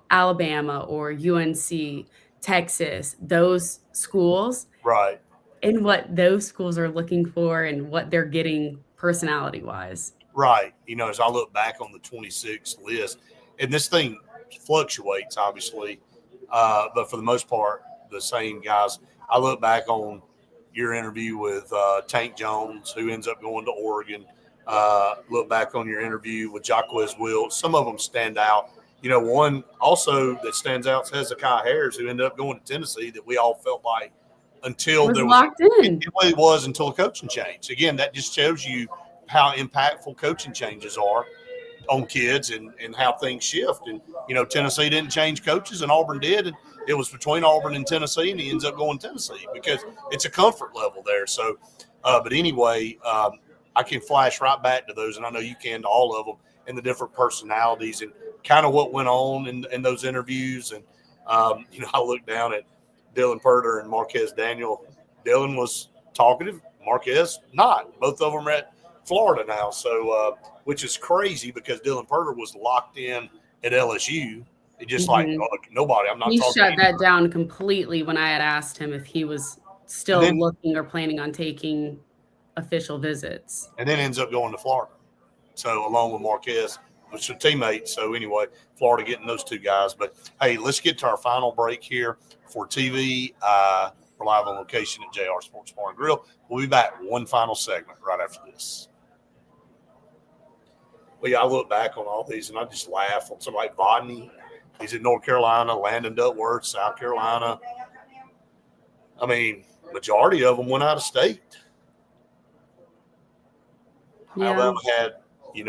Speaker 2: Alabama or UNC, Texas, those schools,
Speaker 1: Right.
Speaker 2: and what those schools are looking for and what they're getting personality wise.
Speaker 1: Right. As I look back on the 26 list, and this thing fluctuates, obviously, but for the most part, the same guys. I look back on your interview with Tank Jones, who ends up going to Oregon. Look back on your interview with Jacquez Wills. Some of them stand out. One also that stands out is Hezekiah Harris, who ended up going to Tennessee, that we all felt like until
Speaker 2: Was
Speaker 1: there was
Speaker 2: locked in.
Speaker 1: it really was until a coaching change. Again, that just shows you how impactful coaching changes are on kids and how things shift. And, Tennessee didn't change coaches and Auburn did. And it was between Auburn and Tennessee, and he ends up going to Tennessee because it's a comfort level there. So, but anyway, I can flash right back to those, and I know you can, to all of them, and the different personalities and kind of what went on in those interviews. And, I look down at Dylan Purter and Marquez Daniel Dylan was talkative, Marquez not. Both of them are at Florida now, so which is crazy because Dylan Purter was locked in at LSU. It just like nobody. I'm not
Speaker 2: He
Speaker 1: talking.
Speaker 2: shut that down completely when I had asked him if he was still looking or planning on taking official visits.
Speaker 1: And then ends up going to Florida. So along with Marquez, which are teammates. So anyway, Florida getting those two guys. But hey, let's get to our final break here for TV. We're live on location at JR Sports Bar and Grill. We'll be back one final segment right after this. Well, yeah, I look back on all these and I just laugh on somebody like Bodney. He's in North Carolina, Landon Duckworth, South Carolina. I mean, majority of them went out of state. Yeah. Alabama had,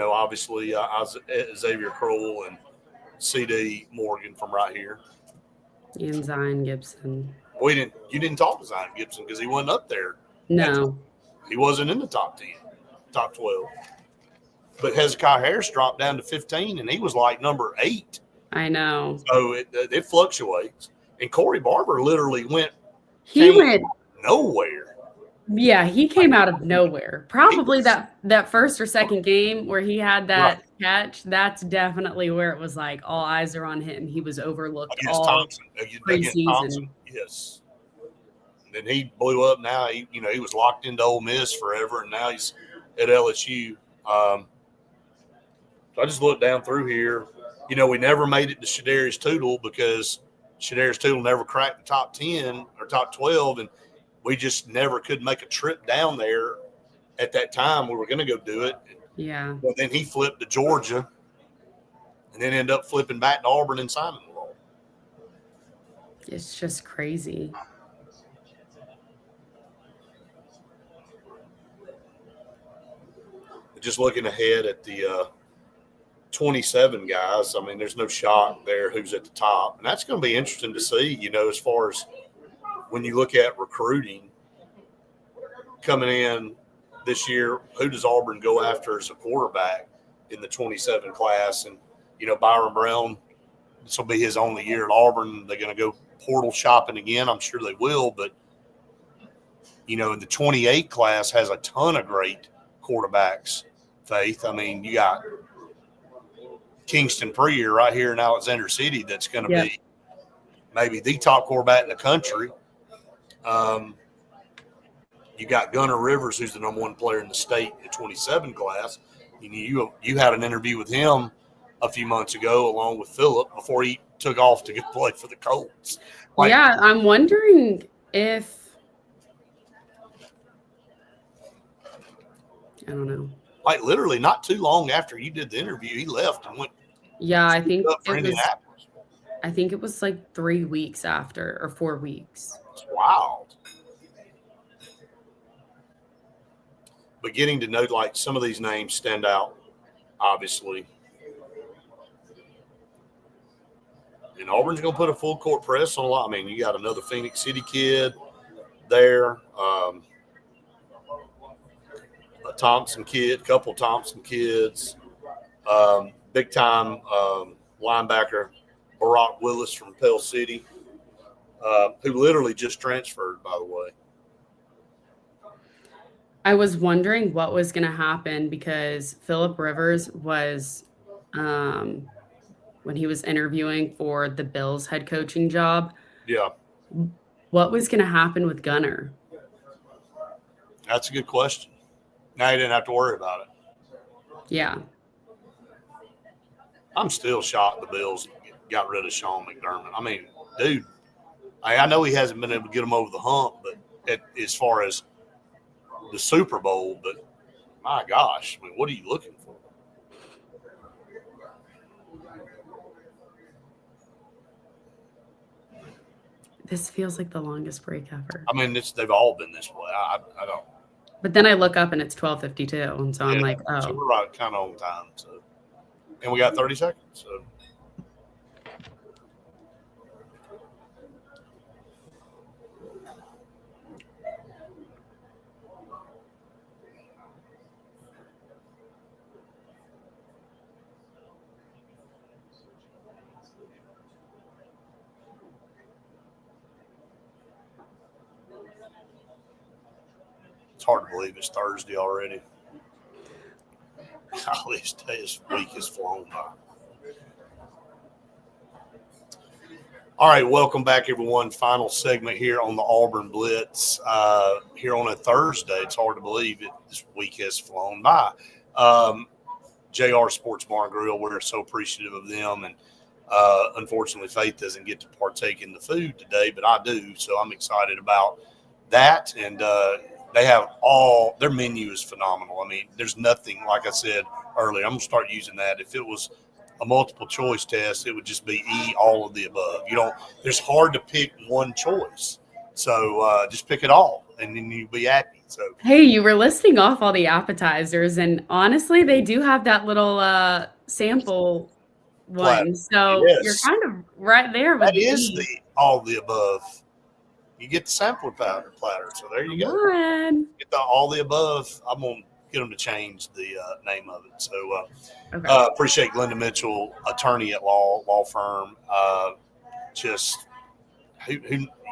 Speaker 1: obviously Xavier Crowell and C.D. Morgan from right here.
Speaker 2: And Zion Gibson.
Speaker 1: You didn't talk to Zion Gibson because he wasn't up there.
Speaker 2: No.
Speaker 1: He wasn't in the top 10, top 12. But Hezekiah Harris dropped down to 15, and he was like number 8.
Speaker 2: I know.
Speaker 1: So it fluctuates. And Corey Barber literally went nowhere.
Speaker 2: Yeah, he came out of nowhere. Probably that first or second game where he had that catch, that's definitely where it was like all eyes are on him. He was overlooked
Speaker 1: against Thompson. Thompson. Yes. And then he blew up now. He was locked into Ole Miss forever, and now he's at LSU. So I just looked down through here. We never made it to Shadarius Tootle because Shadarius Tootle never cracked the top 10 or top 12, and we just never could make a trip down there at that time. We were going to go do it.
Speaker 2: Yeah.
Speaker 1: But then he flipped to Georgia and then ended up flipping back to Auburn and signing the role.
Speaker 2: It's just crazy.
Speaker 1: Just looking ahead at the 27 guys, I mean, there's no shock there who's at the top. And that's going to be interesting to see, as far as when you look at recruiting coming in this year, who does Auburn go after as a quarterback in the 27 class? And, Byron Brown, this will be his only year at Auburn. They're going to go portal shopping again. I'm sure they will. But, the 28 class has a ton of great quarterbacks, Faith. I mean, you got Kingston Prier right here in Alexander City that's going to be maybe the top quarterback in the country. You got Gunnar Rivers, who's the number 1 player in the state in the 27 class. You had an interview with him a few months ago along with Phillip before he took off to go play for the Colts.
Speaker 2: I'm wondering if – I don't know.
Speaker 1: Literally not too long after you did the interview, he left and went.
Speaker 2: Yeah, I think it was like 3 weeks after or 4 weeks.
Speaker 1: It's wild. But getting to know some of these names stand out, obviously. And Auburn's going to put a full court press on a lot. I mean, you got another Phoenix City kid there, a Thompson kid, couple Thompson kids, big time linebacker Barack Willis from Pell City, who literally just transferred, by the way.
Speaker 2: I was wondering what was going to happen because Phillip Rivers was, when he was interviewing for the Bills head coaching job.
Speaker 1: Yeah.
Speaker 2: What was going to happen with Gunnar?
Speaker 1: That's a good question. Now you didn't have to worry about it.
Speaker 2: Yeah.
Speaker 1: I'm still shocked the Bills got rid of Sean McDermott. I mean, dude, I know he hasn't been able to get them over the hump, but as far as the Super Bowl, but my gosh, I mean, what are you looking for?
Speaker 2: This feels like the longest break ever.
Speaker 1: I mean, they've all been this way. I don't.
Speaker 2: But then I look up and it's 12:52, and so I'm like, oh.
Speaker 1: So we're right kind of on time. So, and we got 30 seconds. So. hard to believe it's Thursday already. Golly, this week has flown by. All right, welcome back, everyone. Final segment here on the Auburn Blitz. Here on a Thursday, it's hard to believe this week has flown by. JR Sports Bar and Grill, we're so appreciative of them. And unfortunately, Faith doesn't get to partake in the food today, but I do. So I'm excited about that. And they have their menu is phenomenal. I mean, there's nothing, like I said earlier, I'm going to start using that. If it was a multiple choice test, it would just be all of the above. There's hard to pick one choice. So just pick it all and then you'll be happy. So,
Speaker 2: hey, you were listing off all the appetizers, and honestly, they do have that little sample one. So you're kind of right there.
Speaker 1: That is the all the above. You get the sampler platter. So there you go. Get the all the above. I'm going to get them to change the name of it. So appreciate Glenda Mitchell, attorney at law firm. Just who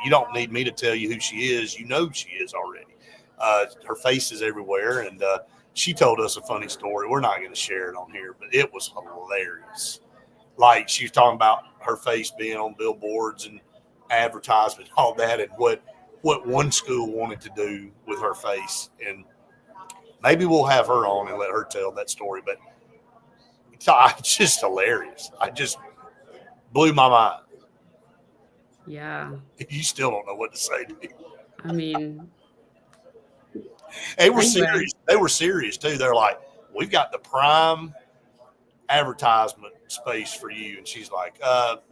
Speaker 1: you don't need me to tell you who she is. You know who she is already. Her face is everywhere, and she told us a funny story. We're not going to share it on here, but it was hilarious. Like, she was talking about her face being on billboards and advertisement, all that, and what one school wanted to do with her face. And maybe we'll have her on and let her tell that story. But it's just hilarious. I just blew my mind.
Speaker 2: Yeah.
Speaker 1: You still don't know what to say to me.
Speaker 2: I mean,
Speaker 1: they were serious. They were serious too. They're like, we've got the prime advertisement space for you. And she's like,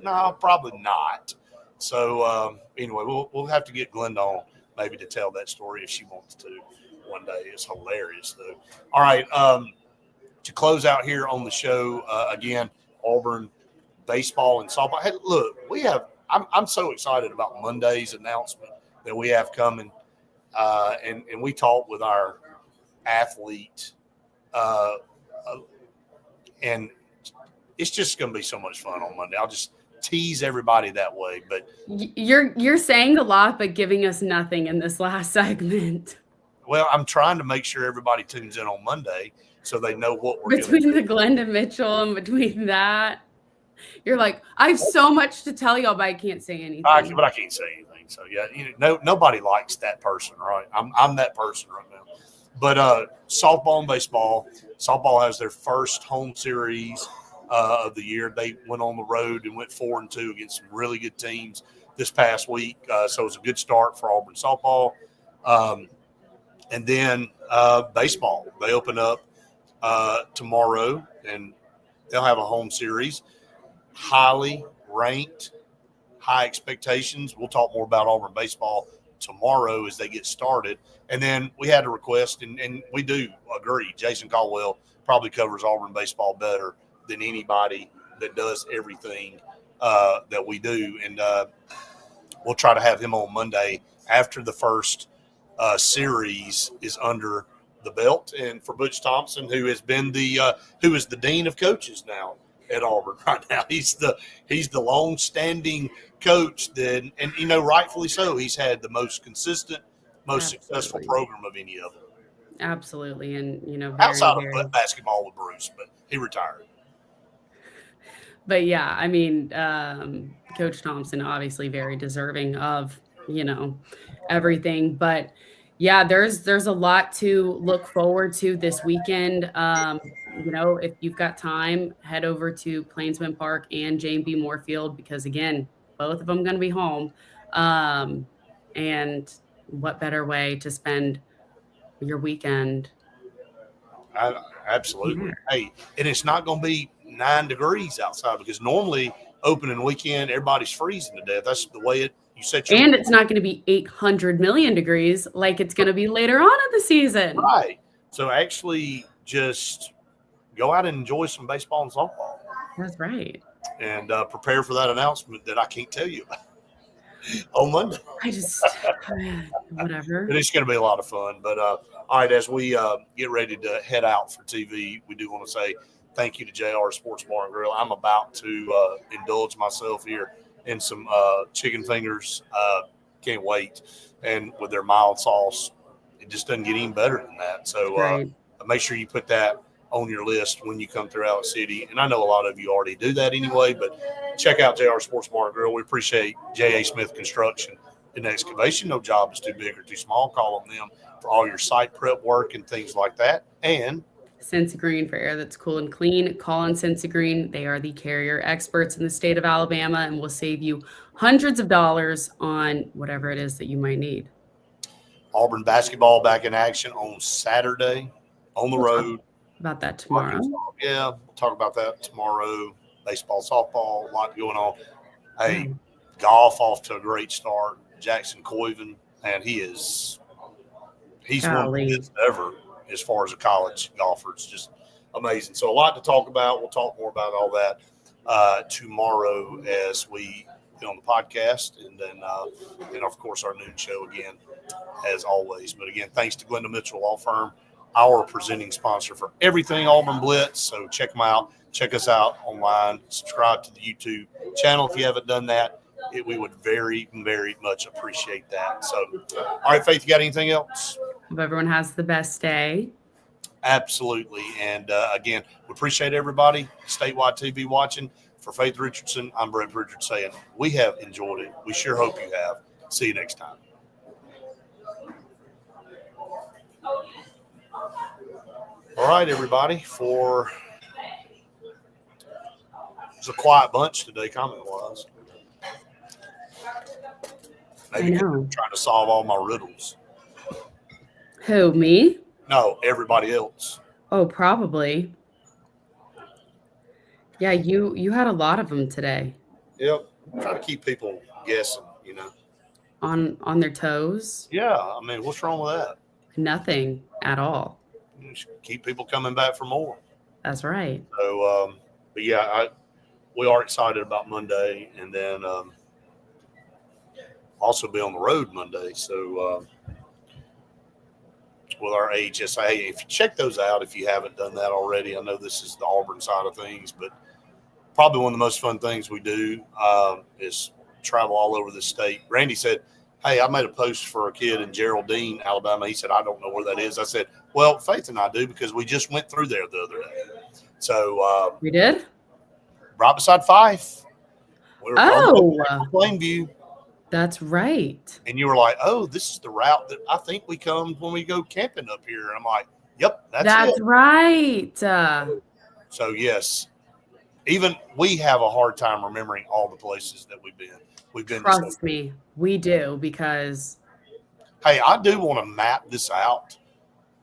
Speaker 1: no, probably not. So anyway, we'll have to get Glenda on maybe to tell that story if she wants to one day. It's hilarious though. All right. To close out here on the show, again, Auburn baseball and softball. Hey, look, I'm so excited about Monday's announcement that we have coming. And we talked with our athlete, and it's just going to be so much fun on Monday. I'll just tease everybody that way. But
Speaker 2: you're saying a lot, but giving us nothing in this last segment.
Speaker 1: Well, I'm trying to make sure everybody tunes in on Monday so they know what we're
Speaker 2: between the Glenda Mitchell and between that. You're like, I have so much to tell y'all, but I can't say anything.
Speaker 1: But I can't say anything. So yeah, nobody likes that person, right? I'm that person right now. But softball and baseball. Softball has their first home series of the year. They went on the road and went 4-2 against some really good teams this past week. So it was a good start for Auburn softball. And then baseball. They open up tomorrow, and they'll have a home series. Highly ranked, high expectations. We'll talk more about Auburn baseball tomorrow as they get started. And then we had a request, and we do agree, Jason Caldwell probably covers Auburn baseball better than anybody that does everything that we do. And we'll try to have him on Monday after the first series is under the belt. And for Butch Thompson, who has been who is the dean of coaches now at Auburn right now. He's the long-standing coach that, and rightfully so. He's had the most consistent, most successful program of any of them.
Speaker 2: Absolutely, and very,
Speaker 1: outside of basketball with Bruce, but he retired.
Speaker 2: But yeah, I mean, Coach Thompson obviously very deserving of everything, but. Yeah, there's a lot to look forward to this weekend. If you've got time, head over to Plainsman Park and Jane B. Moore-Field because, again, both of them going to be home. And what better way to spend your weekend?
Speaker 1: Absolutely. Yeah. Hey, and it's not going to be 9 degrees outside because normally opening weekend, everybody's freezing to death. That's the way and
Speaker 2: it's not going to be 800 million degrees like it's going to be later on in the season.
Speaker 1: Right. So actually just go out and enjoy some baseball and softball.
Speaker 2: That's right.
Speaker 1: And prepare for that announcement that I can't tell you about on Monday.
Speaker 2: Whatever.
Speaker 1: But it's going to be a lot of fun. But all right, as we get ready to head out for TV, we do want to say thank you to JR Sports Bar and Grill. I'm about to indulge myself here and some chicken fingers. Can't wait. And with their mild sauce, it just doesn't get any better than that. So
Speaker 2: Right.
Speaker 1: make sure you put that on your list when you come through Alex City. And I know a lot of you already do that anyway, but check out JR Sports Bar and Grill. We appreciate J.A. Smith Construction and Excavation. No job is too big or too small. Call on them for all your site prep work and things like that. And
Speaker 2: Sensi Green for air that's cool and clean. Call on Sensi Green. They are the carrier experts in the state of Alabama and will save you hundreds of dollars on whatever it is that you might need.
Speaker 1: Auburn basketball back in action on Saturday on the road.
Speaker 2: About that tomorrow.
Speaker 1: Yeah, we'll talk about that tomorrow. Baseball, softball, a lot going on. Hey, golf off to a great start. Jackson Coyven, and he's one of the best ever as far as a college golfer. It's just amazing. So a lot to talk about. We'll talk more about all that tomorrow as we get on the podcast, and then of course our noon show again as always. But again, thanks to Glenda Mitchell Law Firm, our presenting sponsor for everything Auburn Blitz. So check them out. Check us out online. Subscribe to the YouTube channel if you haven't done that. We would very, very much appreciate that. So, all right, Faith, you got anything else?
Speaker 2: Hope everyone has the best day.
Speaker 1: Absolutely. And again, we appreciate everybody. Statewide TV watching. For Faith Richardson, I'm Brett Richards saying we have enjoyed it. We sure hope you have. See you next time. All right, everybody. It was a quiet bunch today, comment-wise. Maybe trying to solve all my riddles.
Speaker 2: Who, me?
Speaker 1: No, everybody else.
Speaker 2: Oh, probably. Yeah, you had a lot of them today.
Speaker 1: Yep. Trying to keep people guessing,
Speaker 2: On their toes?
Speaker 1: Yeah. I mean, what's wrong with that?
Speaker 2: Nothing at all.
Speaker 1: Just keep people coming back for more.
Speaker 2: That's right.
Speaker 1: So, but yeah, we are excited about Monday, and then also be on the road Monday. So with our HSA, if you check those out, if you haven't done that already, I know this is the Auburn side of things, but probably one of the most fun things we do is travel all over the state. Randy said, hey, I made a post for a kid in Geraldine, Alabama. He said, I don't know where that is. I said, well, Faith and I do because we just went through there the other day. So
Speaker 2: we did?
Speaker 1: Right beside Fife. We were Plainview.
Speaker 2: That's right.
Speaker 1: And you were like, oh, this is the route that I think we come when we go camping up here. And I'm like, yep, that's it.
Speaker 2: Right.
Speaker 1: So, yes, even we have a hard time remembering all the places that we've been.
Speaker 2: Trust me, we do, because.
Speaker 1: Hey, I do want to map this out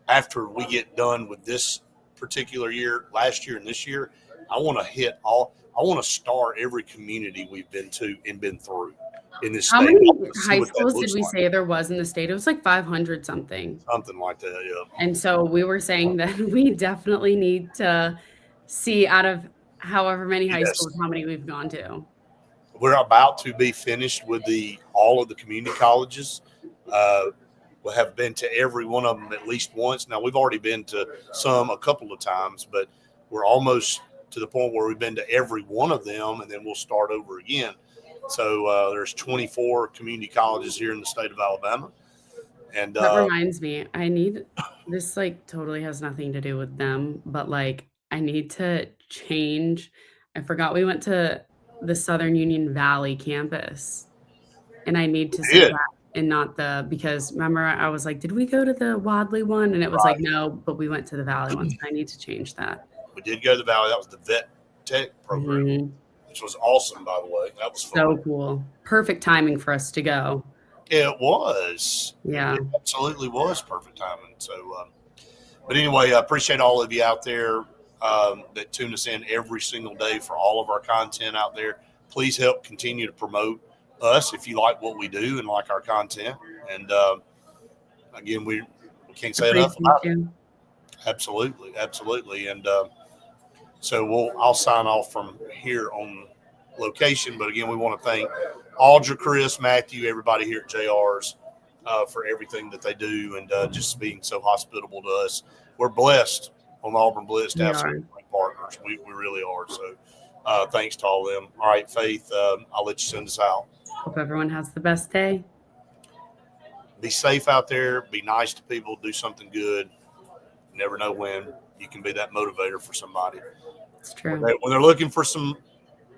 Speaker 1: after we get done with this particular year, last year and this year. I want to star every community we've been to and been through in this state.
Speaker 2: How many high schools did we say there was in the state? It was like 500 something.
Speaker 1: Something like that, yeah.
Speaker 2: And so we were saying that we definitely need to see out of however many high schools, how many we've gone to.
Speaker 1: We're about to be finished with all of the community colleges. We have been to every one of them at least once. Now, we've already been to some a couple of times, but we're almost to the point where we've been to every one of them, and then we'll start over again. So there's 24 community colleges here in the state of Alabama. And
Speaker 2: that reminds me, I need this, like, totally has nothing to do with them, but like I need to change. I forgot we went to the Southern Union Valley campus, and I need to say that and not because remember I was like, did we go to the Wadley one? And it was like, no, but we went to the Valley one. So I need to change that.
Speaker 1: We did go to the Valley. That was the Vet Tech program, which was awesome, by the way. That was fun.
Speaker 2: So cool. Perfect timing for us to go.
Speaker 1: It was.
Speaker 2: Yeah.
Speaker 1: It absolutely was perfect timing. So, but anyway, I appreciate all of you out there that tune us in every single day for all of our content out there. Please help continue to promote us if you like what we do and like our content. And again, we can't say enough about it. Absolutely. And so I'll sign off from here on location. But again, we want to thank Audra, Chris, Matthew, everybody here at JR's for everything that they do and just being so hospitable to us. We're blessed on the Auburn Blitz to have some great partners. We really are. So thanks to all of them. All right, Faith, I'll let you send us out.
Speaker 2: Hope everyone has the best day.
Speaker 1: be safe out there. Be nice to people. Do something good. You never know when you can be that motivator for somebody.
Speaker 2: It's true.
Speaker 1: When they're looking for some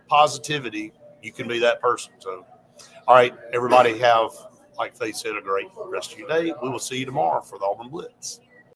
Speaker 1: positivity, you can be that person. So, all right, everybody have, like Faith said, a great rest of your day. We will see you tomorrow for the Auburn Blitz.